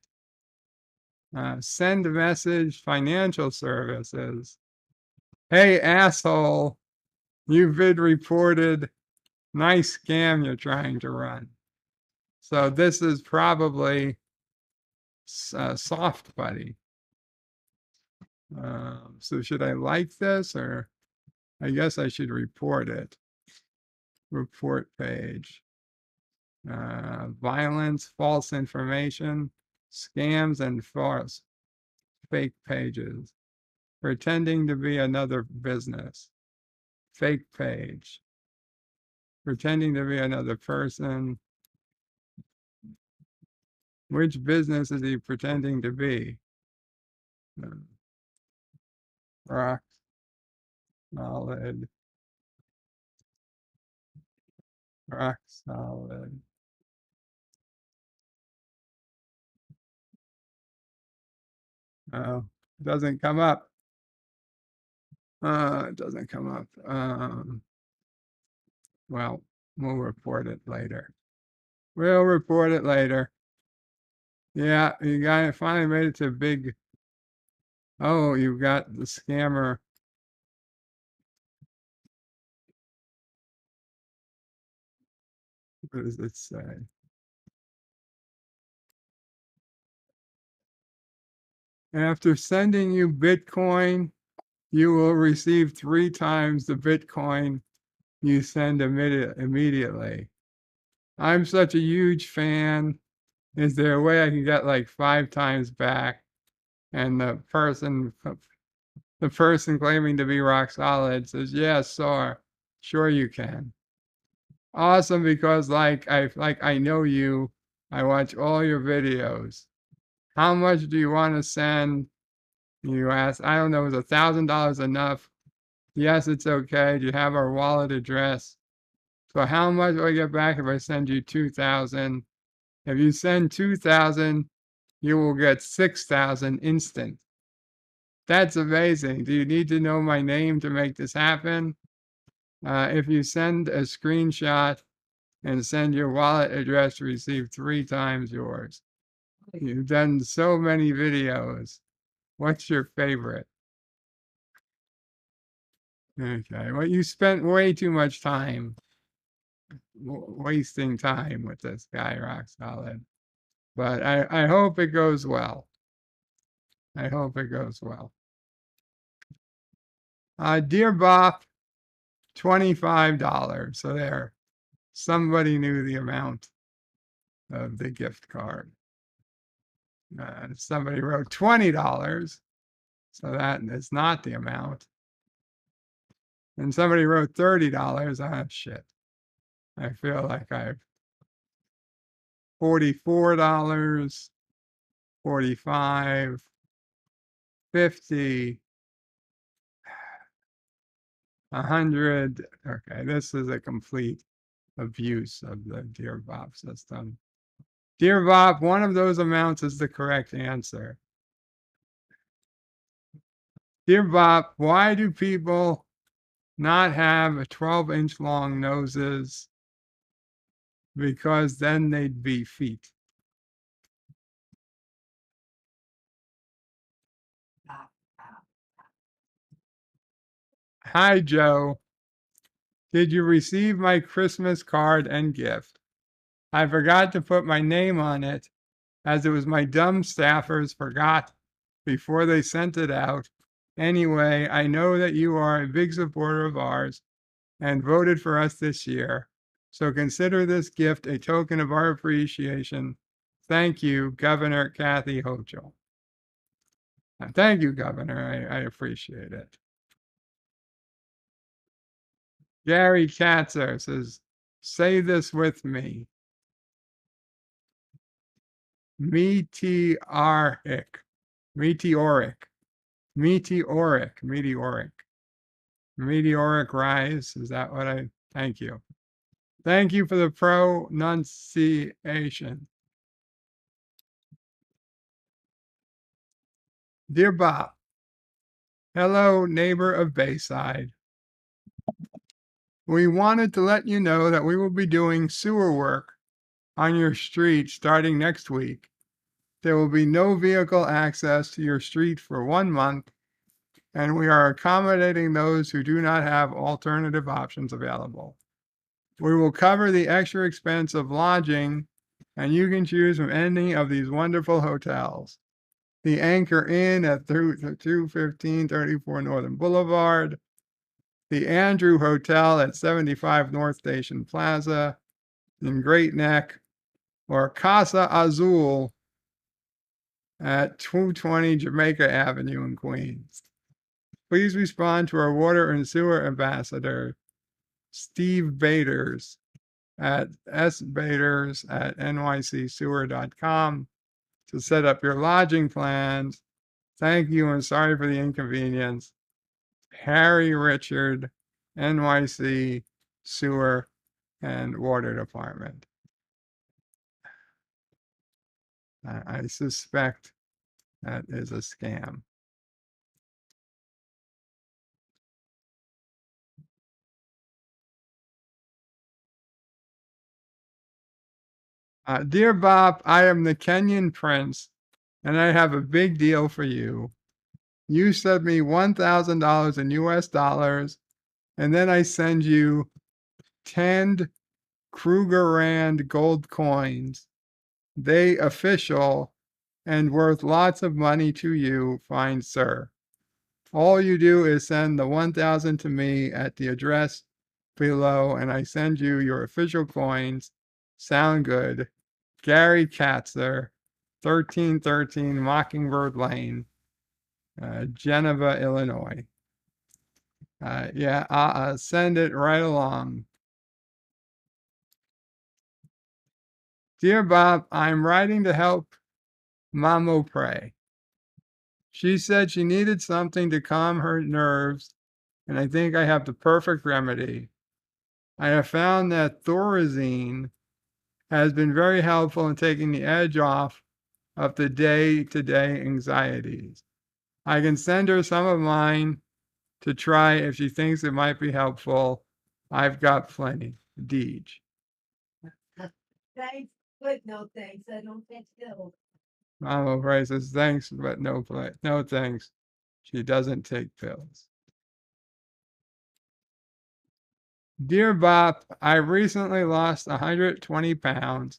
Send a message, financial services. Hey, asshole, you've been reported. Nice scam you're trying to run. So this is probably Soft Buddy. So should I like this, or I guess I should report it? Report page. Violence, false information, scams, and false fake pages. Pretending to be another business. Fake page. Pretending to be another person. Which business is he pretending to be? Rock solid. Rock solid. Oh, doesn't come up. It doesn't come up. Well, we'll report it later. We'll report it later. Yeah, you guys finally made it to big. Oh, you got the scammer. What does it say? After sending you Bitcoin, you will receive 3 times the Bitcoin you send immediately. I'm such a huge fan. Is there a way I can get like 5 times back? And the person claiming to be rock solid says, yes, sure you can. Awesome, because I know you. I watch all your videos. How much do you want to send? You ask, I don't know, is $1,000 enough? Yes, it's okay. Do you have our wallet address? So how much do I get back if I send you 2,000? If you send 2,000, you will get 6,000 instant. That's amazing. Do you need to know my name to make this happen? If you send a screenshot and send your wallet address to receive 3 times yours. You've done so many videos. What's your favorite? Okay, well, you spent way too much time wasting time with this guy, Rock Solid. But I hope it goes well. I hope it goes well. Dear Bop, $25. So there, somebody knew the amount of the gift card. Somebody wrote $20. So that is not the amount. And somebody wrote $30. Ah, shit. I feel like I've $44, 45, 50, 100. Okay, this is a complete abuse of the Dear Bop system. Dear Bop, one of those amounts is the correct answer. Dear Bop, why do people not have 12-inch long noses? Because then they'd be feet. Hi, Joe. Did you receive my Christmas card and gift? I forgot to put my name on it, as it was my dumb staffers forgot before they sent it out. Anyway, I know that you are a big supporter of ours and voted for us this year. So consider this gift a token of our appreciation. Thank you, Governor Kathy Hochul. Thank you, Governor. I appreciate it. Gary Katzer says, Say this with me. Meteoric. Meteoric. Meteoric. Meteoric. Meteoric rise. Is that what I? Thank you. Thank you for the pronunciation. Dear Bob, hello, neighbor of Bayside. We wanted to let you know that we will be doing sewer work on your street starting next week. There will be no vehicle access to your street for 1 month, and we are accommodating those who do not have alternative options available. We will cover the extra expense of lodging, and you can choose from any of these wonderful hotels. The Anchor Inn at 21534 Northern Boulevard, the Andrew Hotel at 75 North Station Plaza in Great Neck, or Casa Azul at 220 Jamaica Avenue in Queens. Please respond to our water and sewer ambassador, Steve Baters, at sbaters@nycsewer.com to set up your lodging plans. Thank you and sorry for the inconvenience. Harry Richard, NYC Sewer and Water Department. I suspect that is a scam. Dear Bob, I am the Kenyan Prince, and I have a big deal for you. You send me $1,000 in US dollars, and then I send you 10 Krugerrand gold coins. They official and worth lots of money to you, fine sir. All you do is send the 1,000 to me at the address below, and I send you your official coins. Sound good? Gary Katzer, 1313 Mockingbird Lane, Geneva, Illinois. Yeah, send it right along. Dear Bob, I'm writing to help Mamo pray. She said she needed something to calm her nerves, and I think I have the perfect remedy. I have found that Thorazine has been very helpful in taking the edge off of the day-to-day anxieties. I can send her some of mine to try if she thinks it might be helpful. I've got plenty. Deej. Thanks, but no thanks. I don't take pills. Mama Price says thanks, but no thanks. She doesn't take pills. Dear Bob, I recently lost 120 pounds.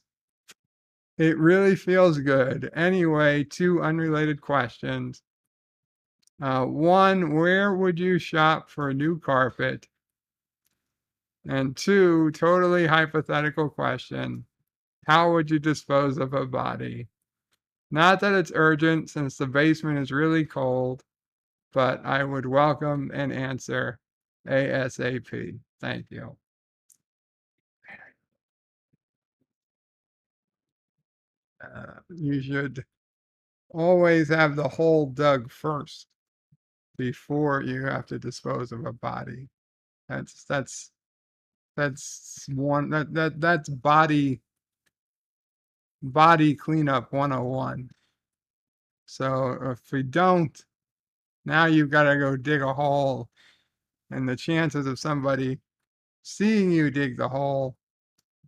It really feels good. Anyway, 2 unrelated questions. One, where would you shop for a new carpet? And 2, totally hypothetical question. How would you dispose of a body? Not that it's urgent since the basement is really cold, but I would welcome an answer ASAP. Thank you. You should always have the hole dug first before you have to dispose of a body. That's one that's body cleanup 101. So if we don't, now you've got to go dig a hole, and the chances of somebody seeing you dig the hole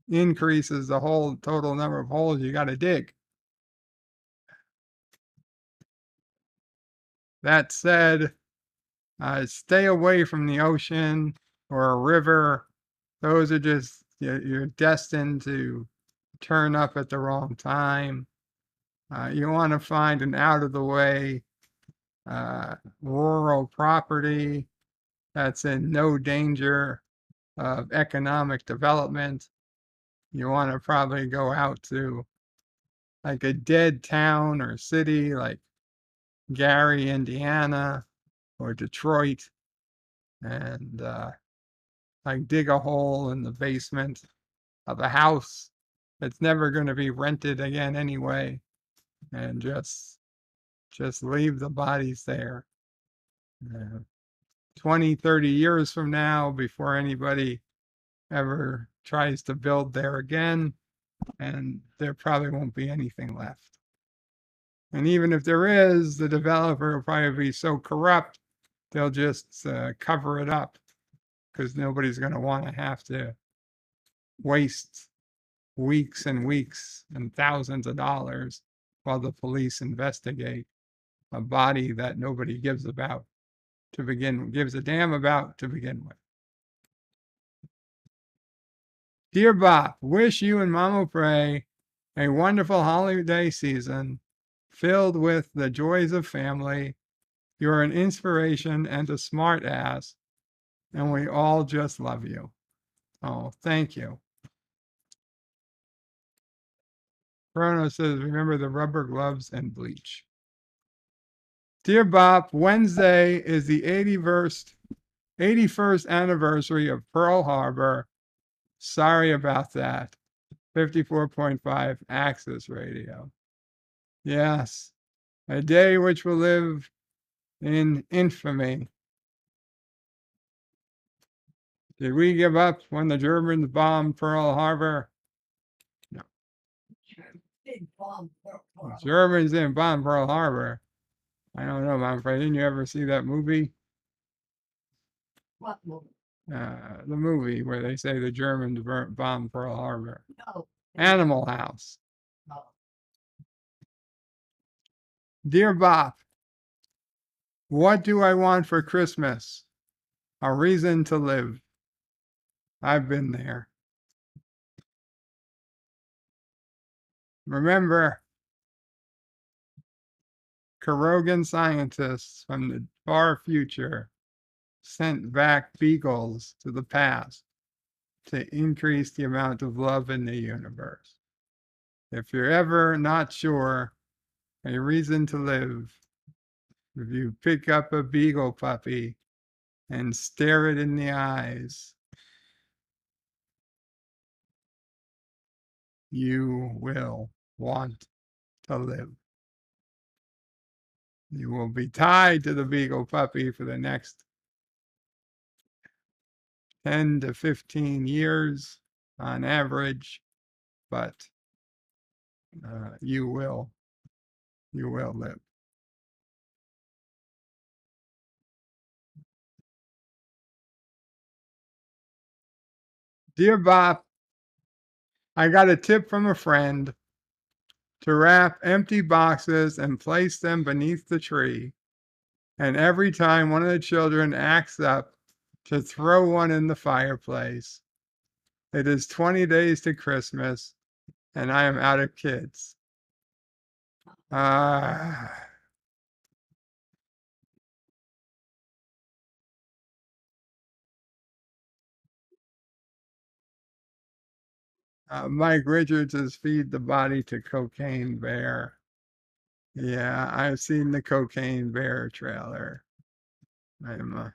increases the whole total number of holes you got to dig. That said, stay away from the ocean or a river. Those are just, you're destined to turn up at the wrong time. You want to find an out of the way rural property that's in no danger of economic development. You want to probably go out to like a dead town or city like Gary, Indiana, or Detroit, and like dig a hole in the basement of a house that's never going to be rented again anyway, and just leave the bodies there. 20, 30 years from now, before anybody ever tries to build there again, and there probably won't be anything left. And even if there is, the developer will probably be so corrupt, they'll just cover it up, because nobody's going to want to have to waste weeks and weeks and thousands of dollars while the police investigate a body that nobody gives a damn about to begin with. Dear Bob, wish you and Mama Pray a wonderful holiday season filled with the joys of family. You're an inspiration and a smart ass, and we all just love you. Oh, thank you. Bruno says, remember the rubber gloves and bleach. Dear Bob, Wednesday is the 81st anniversary of Pearl Harbor. Sorry about that. 54.5 Access Radio. Yes, a day which will live in infamy. Did we give up when the Germans bombed Pearl Harbor? No. The Germans didn't bomb Pearl Harbor. I don't know, Mom. Didn't you ever see that movie? What movie? The movie where they say the Germans bombed Pearl Harbor. No. Animal House. No. Dear Bob, what do I want for Christmas? A reason to live. I've been there. Remember, Karogan scientists from the far future sent back beagles to the past to increase the amount of love in the universe. If you're ever not sure, a reason to live, if you pick up a beagle puppy and stare it in the eyes, you will want to live. You will be tied to the beagle puppy for the next 10 to 15 years on average, but you will live. Dear Bob, I got a tip from a friend to wrap empty boxes and place them beneath the tree. And every time one of the children acts up, to throw one in the fireplace. It is 20 days to Christmas, and I am out of kids. Mike Richards is Feed the Body to Cocaine Bear. Yeah, I've seen the Cocaine Bear trailer. I'm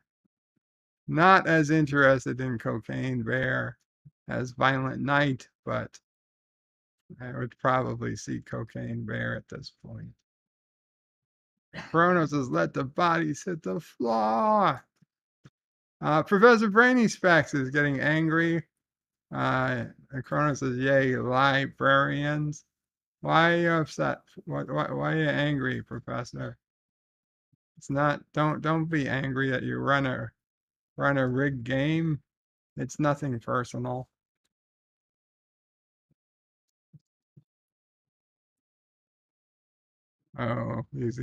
not as interested in Cocaine Bear as Violent Night, but I would probably see Cocaine Bear at this point. Kronos says, let the bodies hit the floor. Professor Brainy Specs is getting angry. Kronos says, yay, librarians. Why are you upset? Why are you angry, Professor? It's not, don't be angry that you run a rigged game. It's nothing personal. Oh, he's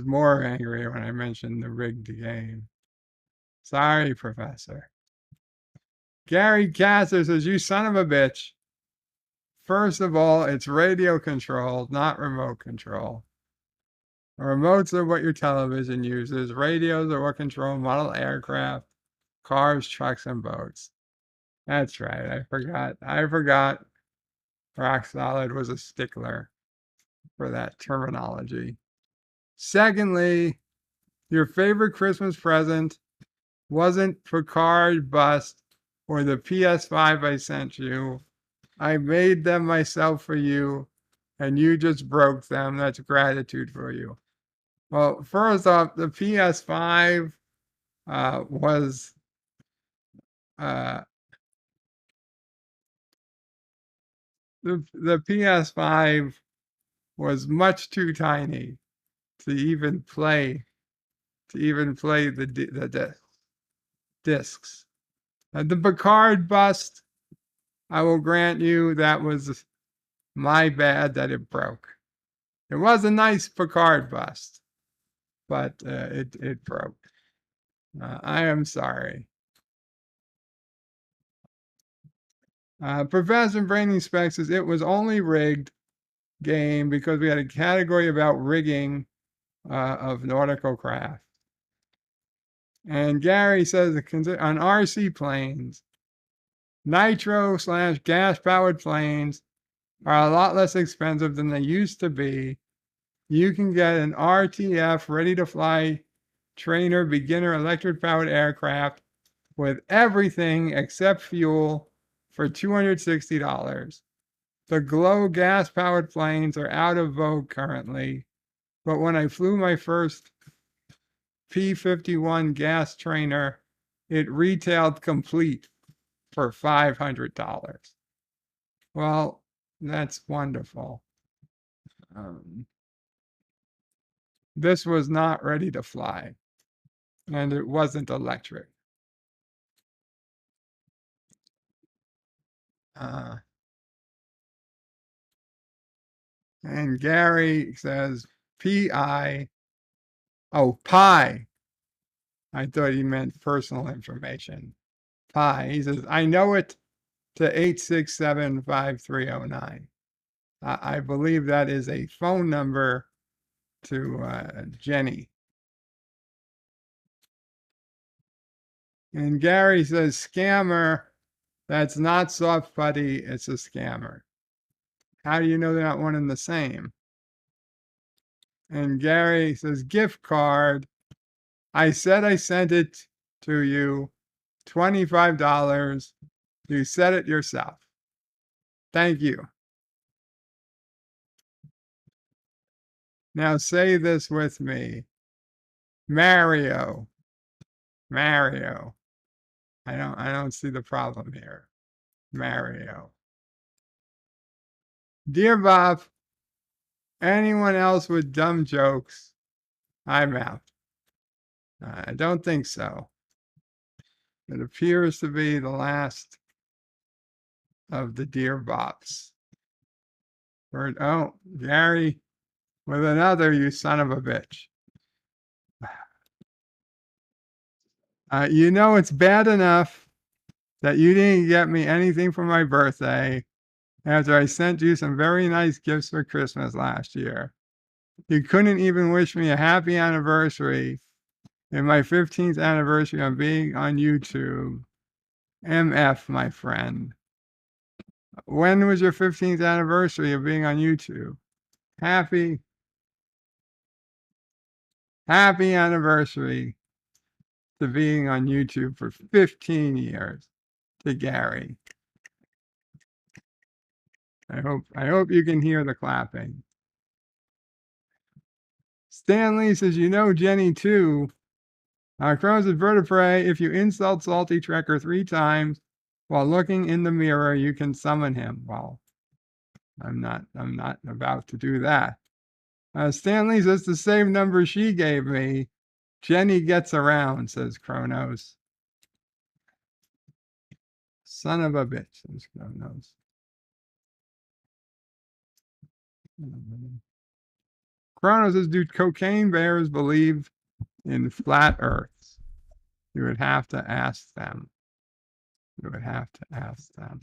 more angry when I mentioned the rigged game. Sorry, Professor. Gary Casser says, you son of a bitch. First of all, it's radio controlled, not remote control. Remotes are what your television uses. Radios are what control model aircraft, cars, trucks, and boats. That's right. I forgot. Rock Solid was a stickler for that terminology. Secondly, your favorite Christmas present wasn't Picard bust or the PS5 I sent you. I made them myself for you, and you just broke them. That's gratitude for you. Well, first off, the PS5 was uh, the PS5 was much too tiny to even play the discs. The Picard bust, I will grant you, that was my bad that it broke. It was a nice Picard bust, but it broke. I am sorry. Professor Braining Specs says it was only rigged game because we had a category about rigging of nautical craft. And Gary says on RC planes, nitro/gas powered planes are a lot less expensive than they used to be. You can get an RTF ready to fly trainer beginner electric powered aircraft with everything except fuel for $260. The glow gas powered planes are out of vogue currently, but when I flew my first P-51 gas trainer, it retailed complete for $500. Well, that's wonderful. This was not ready to fly, and it wasn't electric. And Gary says PI. Oh, pi. I thought he meant personal information. Pi. He says, I know it to 867-5309. I believe that is a phone number to Jenny. And Gary says, scammer. That's not soft putty. It's a scammer. How do you know they're not one and the same? And Gary says, gift card. I said I sent it to you. $25. You said it yourself. Thank you. Now say this with me. Mario. Mario. I don't see the problem here. Mario. Dear Bob, anyone else with dumb jokes? I'm out. I don't think so. It appears to be the last of the Dear Bops. Oh, Gary with another, you son of a bitch. You know, it's bad enough that you didn't get me anything for my birthday after I sent you some very nice gifts for Christmas last year. You couldn't even wish me a happy anniversary in my 15th anniversary of being on YouTube. MF, my friend. When was your 15th anniversary of being on YouTube? Happy anniversary to being on YouTube for 15 years to Gary. I hope you can hear the clapping. Stanley says, you know Jenny too. Crohn's and vertebrae, if you insult Salty Trekker 3 times while looking in the mirror, you can summon him. Well, I'm not about to do that. Stanley says the same number she gave me. Jenny gets around, says Kronos. Son of a bitch, says Kronos. Kronos says, do cocaine bears believe in flat earths? You would have to ask them. You would have to ask them.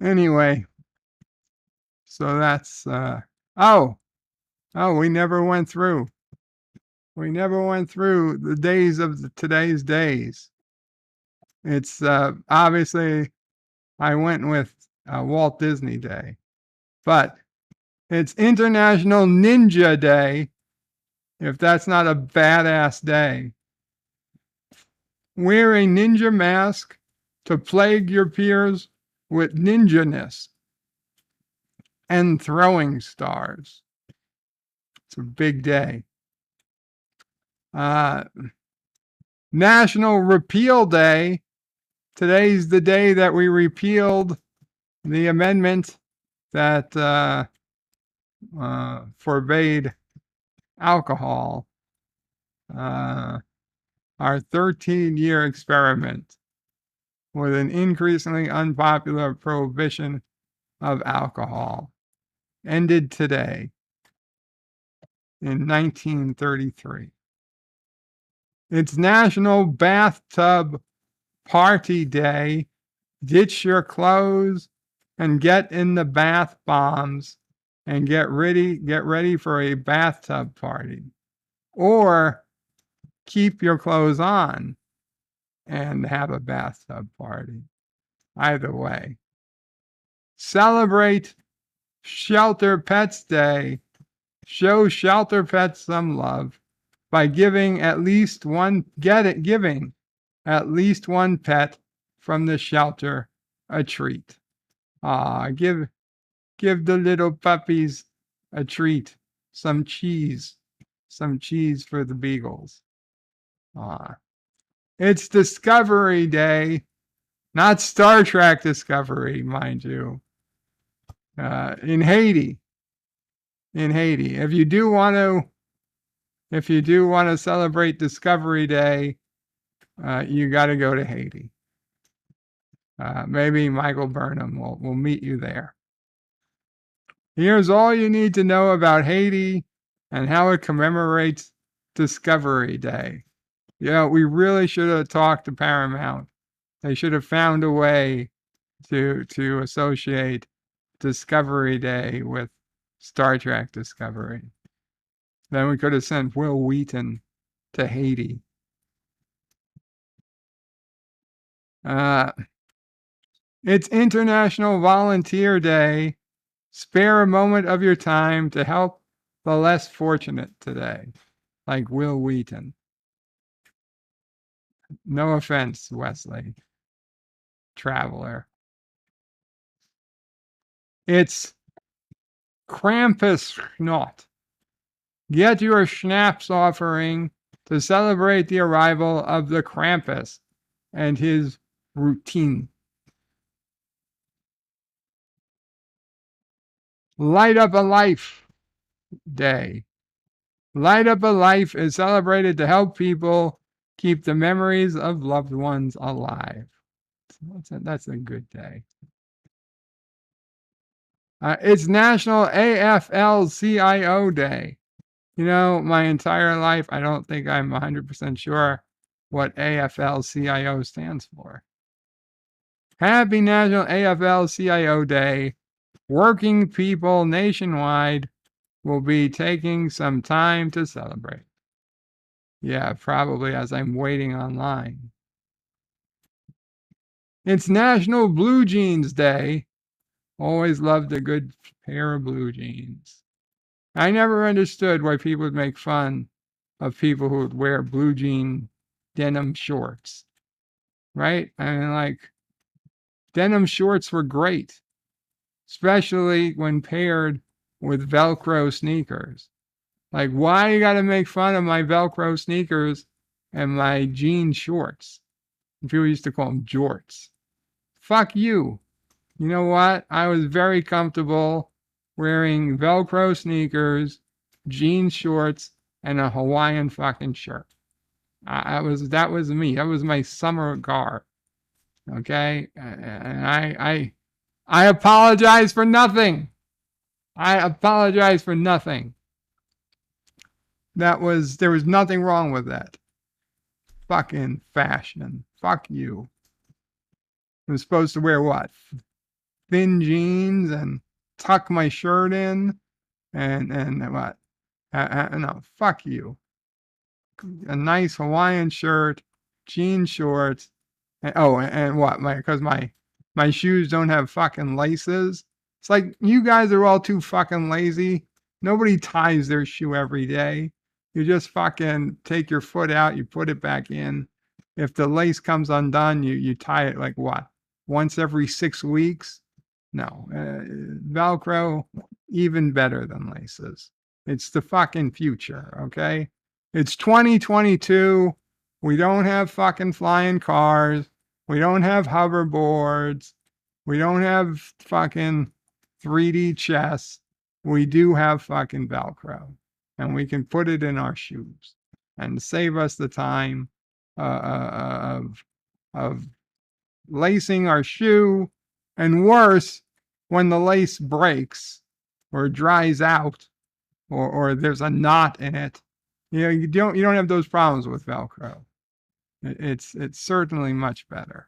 Anyway, so that's we never went through. We never went through the days of today's days. It's obviously I went with Walt Disney Day, but it's International Ninja Day. If that's not a badass day. Wear a ninja mask to plague your peers with ninjaness and throwing stars. It's a big day. National Repeal Day. Today's the day that we repealed the amendment that forbade alcohol. Our 13-year experiment with an increasingly unpopular prohibition of alcohol ended today in 1933. It's National Bathtub Party Day. Ditch your clothes and get in the bath bombs and get ready for a bathtub party. Or keep your clothes on and have a bathtub party. Either way. Celebrate Shelter Pets Day. Show shelter pets some love by giving at least one pet from the shelter a treat. Give the little puppies a treat. Some cheese for the beagles. It's Discovery Day, not Star Trek Discovery, mind you. In Haiti. If you do want to celebrate Discovery Day, you got to go to Haiti. Maybe Michael Burnham will meet you there. Here's all you need to know about Haiti and how it commemorates Discovery Day. Yeah, we really should have talked to Paramount. They should have found a way to associate Discovery Day with Star Trek Discovery. Then we could have sent Will Wheaton to Haiti. It's International Volunteer Day. Spare a moment of your time to help the less fortunate today, like Will Wheaton. No offense, Wesley. Traveler. It's Krampusnacht. Get your schnapps offering to celebrate the arrival of the Krampus and his routine. Light Up a Life Day. Light Up a Life is celebrated to help people keep the memories of loved ones alive. That's a good day. It's National AFL-CIO Day. You know, my entire life, I don't think I'm 100% sure what AFL-CIO stands for. Happy National AFL-CIO Day. Working people nationwide will be taking some time to celebrate. Yeah, probably as I'm waiting online. It's National Blue Jeans Day. Always loved a good pair of blue jeans. I never understood why people would make fun of people who would wear blue jean denim shorts. Right? I mean, like, denim shorts were great, especially when paired with Velcro sneakers. Like, why you gotta make fun of my Velcro sneakers and my jean shorts? People used to call them jorts. Fuck you. You know what? I was very comfortable wearing Velcro sneakers, jean shorts, and a Hawaiian fucking shirt. That was me. That was my summer garb. Okay? And I apologize for nothing. I apologize for nothing. There was nothing wrong with that. Fucking fashion. Fuck you. I'm supposed to wear what? Thin jeans and tuck my shirt in and what? No, fuck you. A nice Hawaiian shirt, jean shorts, and what? Because my shoes don't have fucking laces. It's like you guys are all too fucking lazy. Nobody ties their shoe every day. You just fucking take your foot out, you put it back in, if the lace comes undone, you tie it like what? Once every 6 weeks? No. Velcro, even better than laces. It's the fucking future, okay? It's 2022. We don't have fucking flying cars. We don't have hoverboards. We don't have fucking 3D chess. We do have fucking Velcro. And we can put it in our shoes and save us the time of lacing our shoe, and worse, when the lace breaks or dries out or there's a knot in it, you don't have those problems with Velcro. It's certainly much better.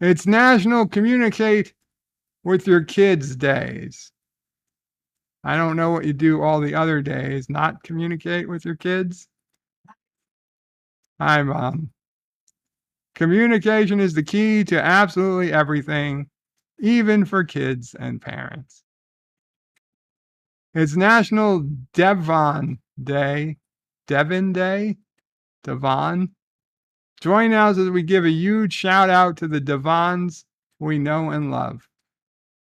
It's National Communicate with Your Kids Days. I don't know what you do all the other days, not communicate with your kids. Hi, Mom. Communication is the key to absolutely everything, even for kids and parents. It's National Devon Day. Devon Day? Devon? Join us as we give a huge shout out to the Devons we know and love.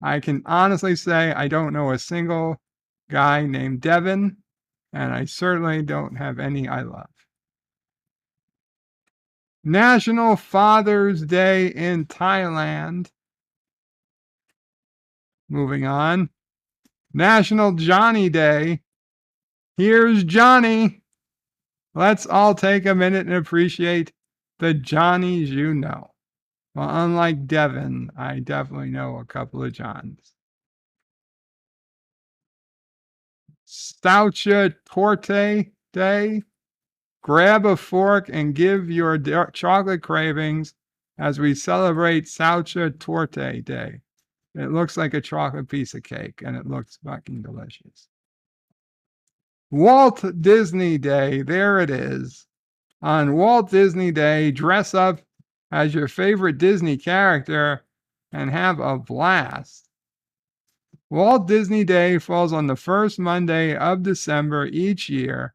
I can honestly say I don't know a single guy named Devon, and I certainly don't have any I love. National Father's Day in Thailand. Moving on. National Johnny Day. Here's Johnny. Let's all take a minute and appreciate the Johnnies you know. Well, unlike Devon, I definitely know a couple of Johns. Staucha Torte Day. Grab a fork and give your chocolate cravings as we celebrate Staucha Torte Day. It looks like a chocolate piece of cake, and it looks fucking delicious. Walt Disney Day, there it is. On Walt Disney Day, dress up as your favorite Disney character and have a blast. Walt Disney Day falls on the first Monday of December each year,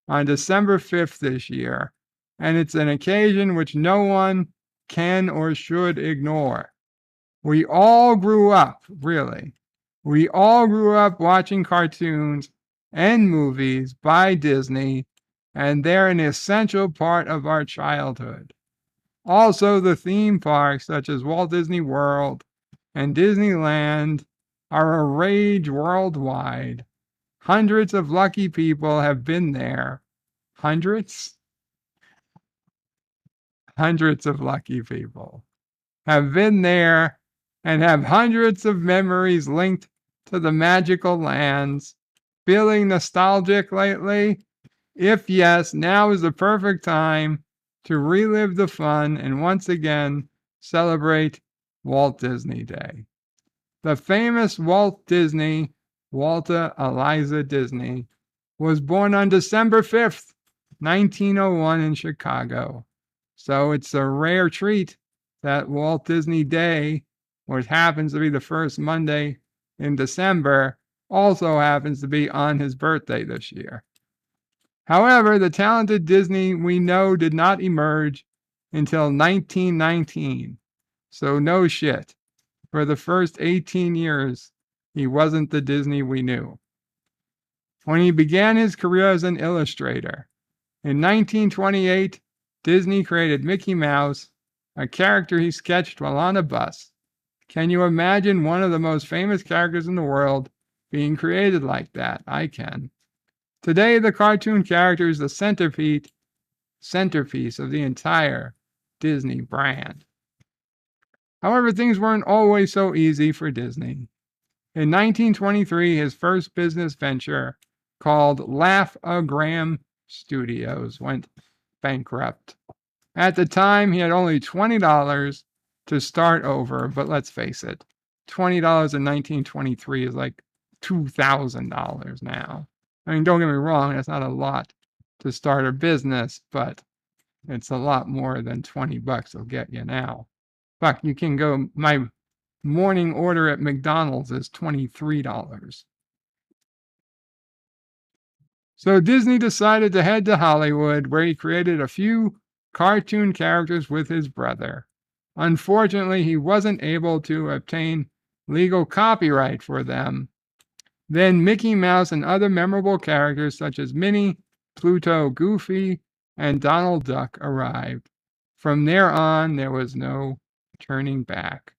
on December 5th this year, and it's an occasion which no one can or should ignore. We all grew up, really. We all grew up watching cartoons and movies by Disney, and they're an essential part of our childhood. Also, the theme parks such as Walt Disney World and Disneyland are a rage worldwide. Hundreds of lucky people have been there. Hundreds? Hundreds of lucky people have been there and have hundreds of memories linked to the magical lands. Feeling nostalgic lately? If yes, now is the perfect time to relive the fun and once again celebrate Walt Disney Day. The famous Walt Disney, Walter Eliza Disney, was born on December 5th, 1901 in Chicago. So it's a rare treat that Walt Disney Day, which happens to be the first Monday in December, also happens to be on his birthday this year. However, the talented Disney we know did not emerge until 1919. So no shit. For the first 18 years, he wasn't the Disney we knew. When he began his career as an illustrator, in 1928, Disney created Mickey Mouse, a character he sketched while on a bus. Can you imagine one of the most famous characters in the world being created like that? I can. Today, the cartoon character is the centerpiece of the entire Disney brand. However, things weren't always so easy for Disney. In 1923, his first business venture, called Laugh-O-Gram Studios, went bankrupt. At the time, he had only $20 to start over, but let's face it, $20 in 1923 is like $2,000 now. I mean, don't get me wrong, that's not a lot to start a business, but it's a lot more than 20 bucks will get you now. Fuck, you can go, my morning order at McDonald's is $23. So Disney decided to head to Hollywood, where he created a few cartoon characters with his brother. Unfortunately, he wasn't able to obtain legal copyright for them. Then Mickey Mouse and other memorable characters such as Minnie, Pluto, Goofy, and Donald Duck arrived. From there on, there was no turning back.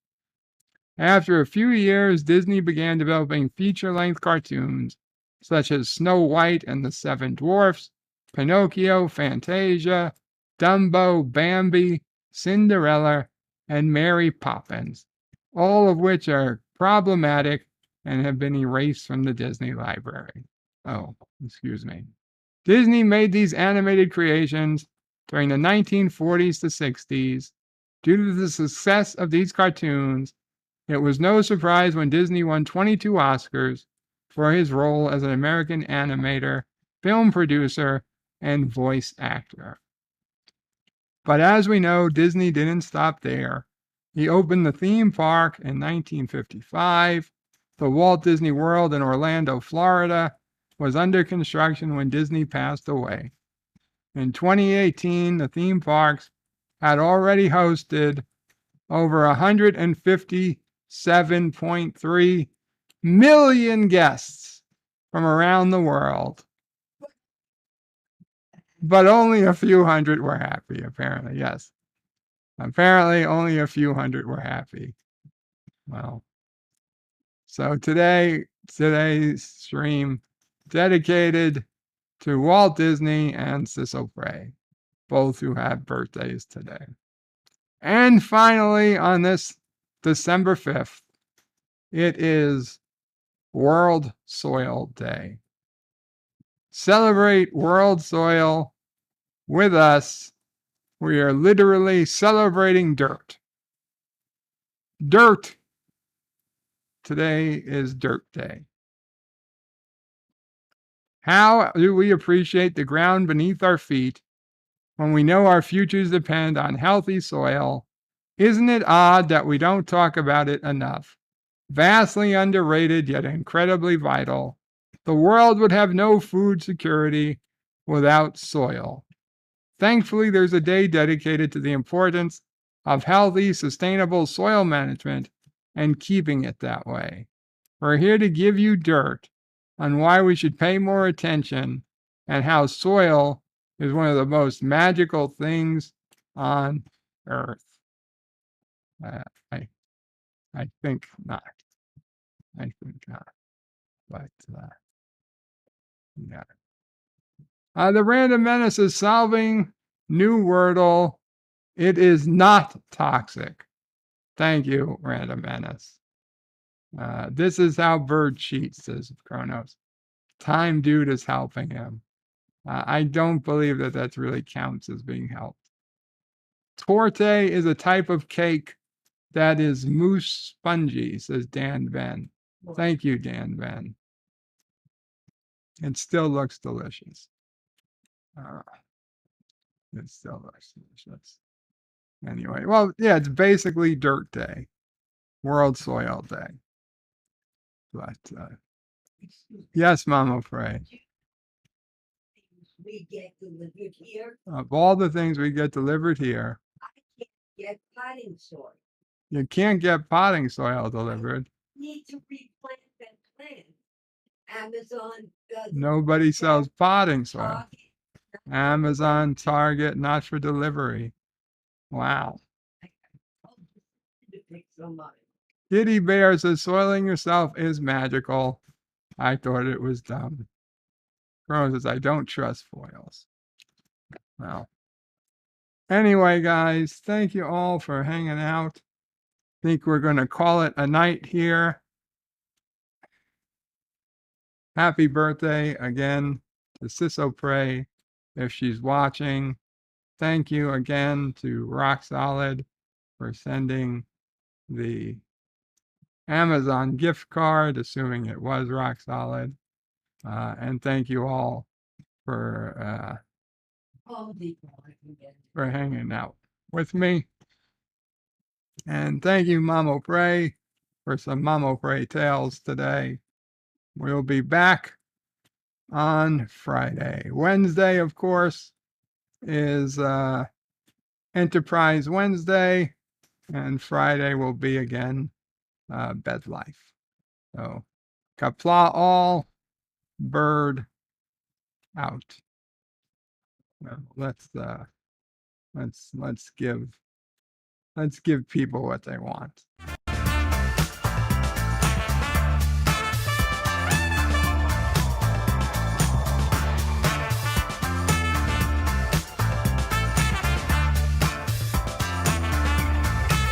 After a few years, Disney began developing feature-length cartoons such as Snow White and the Seven Dwarfs, Pinocchio, Fantasia, Dumbo, Bambi, Cinderella, and Mary Poppins, all of which are problematic and have been erased from the Disney library. Oh, excuse me. Disney made these animated creations during the 1940s to 60s. Due to the success of these cartoons, it was no surprise when Disney won 22 Oscars for his role as an American animator, film producer, and voice actor. But as we know, Disney didn't stop there. He opened the theme park in 1955. The Walt Disney World in Orlando, Florida, was under construction when Disney passed away. In 2018, the theme parks had already hosted over 157.3 million guests from around the world. But only a few hundred were happy, apparently. Yes. Apparently, only a few hundred were happy. Well, so today's stream dedicated to Walt Disney and Cecil Prey, both who have birthdays today. And finally, on this December 5th, it is World Soil Day. Celebrate World Soil with us. We are literally celebrating dirt. Dirt. Today is Dirt Day. How do we appreciate the ground beneath our feet when we know our futures depend on healthy soil? Isn't it odd that we don't talk about it enough? Vastly underrated, yet incredibly vital. The world would have no food security without soil. Thankfully, there's a day dedicated to the importance of healthy, sustainable soil management and keeping it that way. We're here to give you dirt on why we should pay more attention and how soil is one of the most magical things on earth. I think not. I think not. But yeah. The Random Menace is solving new Wordle. It is not toxic. Thank you, Random Menace. This is how Bird cheats, says Kronos. Time Dude is helping him. I don't believe that that really counts as being helped. Torte is a type of cake that is mousse spongy, says Dan Ben. Thank you, Dan Ben. It still looks delicious. It still looks delicious. Anyway, well, yeah, it's basically Dirt Day, World Soil Day. But yes, Mama Frey. We get delivered here. Of all the things we get delivered here, I can't get potting soil. you can't get potting soil delivered. Need to replant that plant. Amazon does. Nobody sells potting soil. Amazon, Target, not for delivery. Wow. Kitty Bear says soiling yourself is magical. I thought it was dumb. Crow says I don't trust foils. Well. Anyway, guys, thank you all for hanging out. I think we're going to call it a night here. Happy birthday again to Ciso Prey, if she's watching. Thank you again to Rock Solid for sending the Amazon gift card, assuming it was Rock Solid. And thank you all for hanging out with me. And thank you, Mamo Prey, for some Mamo Prey tales today. We'll be back on Friday. Wednesday, of course, is Enterprise Wednesday, and Friday will be again bed life. So kapla all, bird out. Well, let's give people what they want.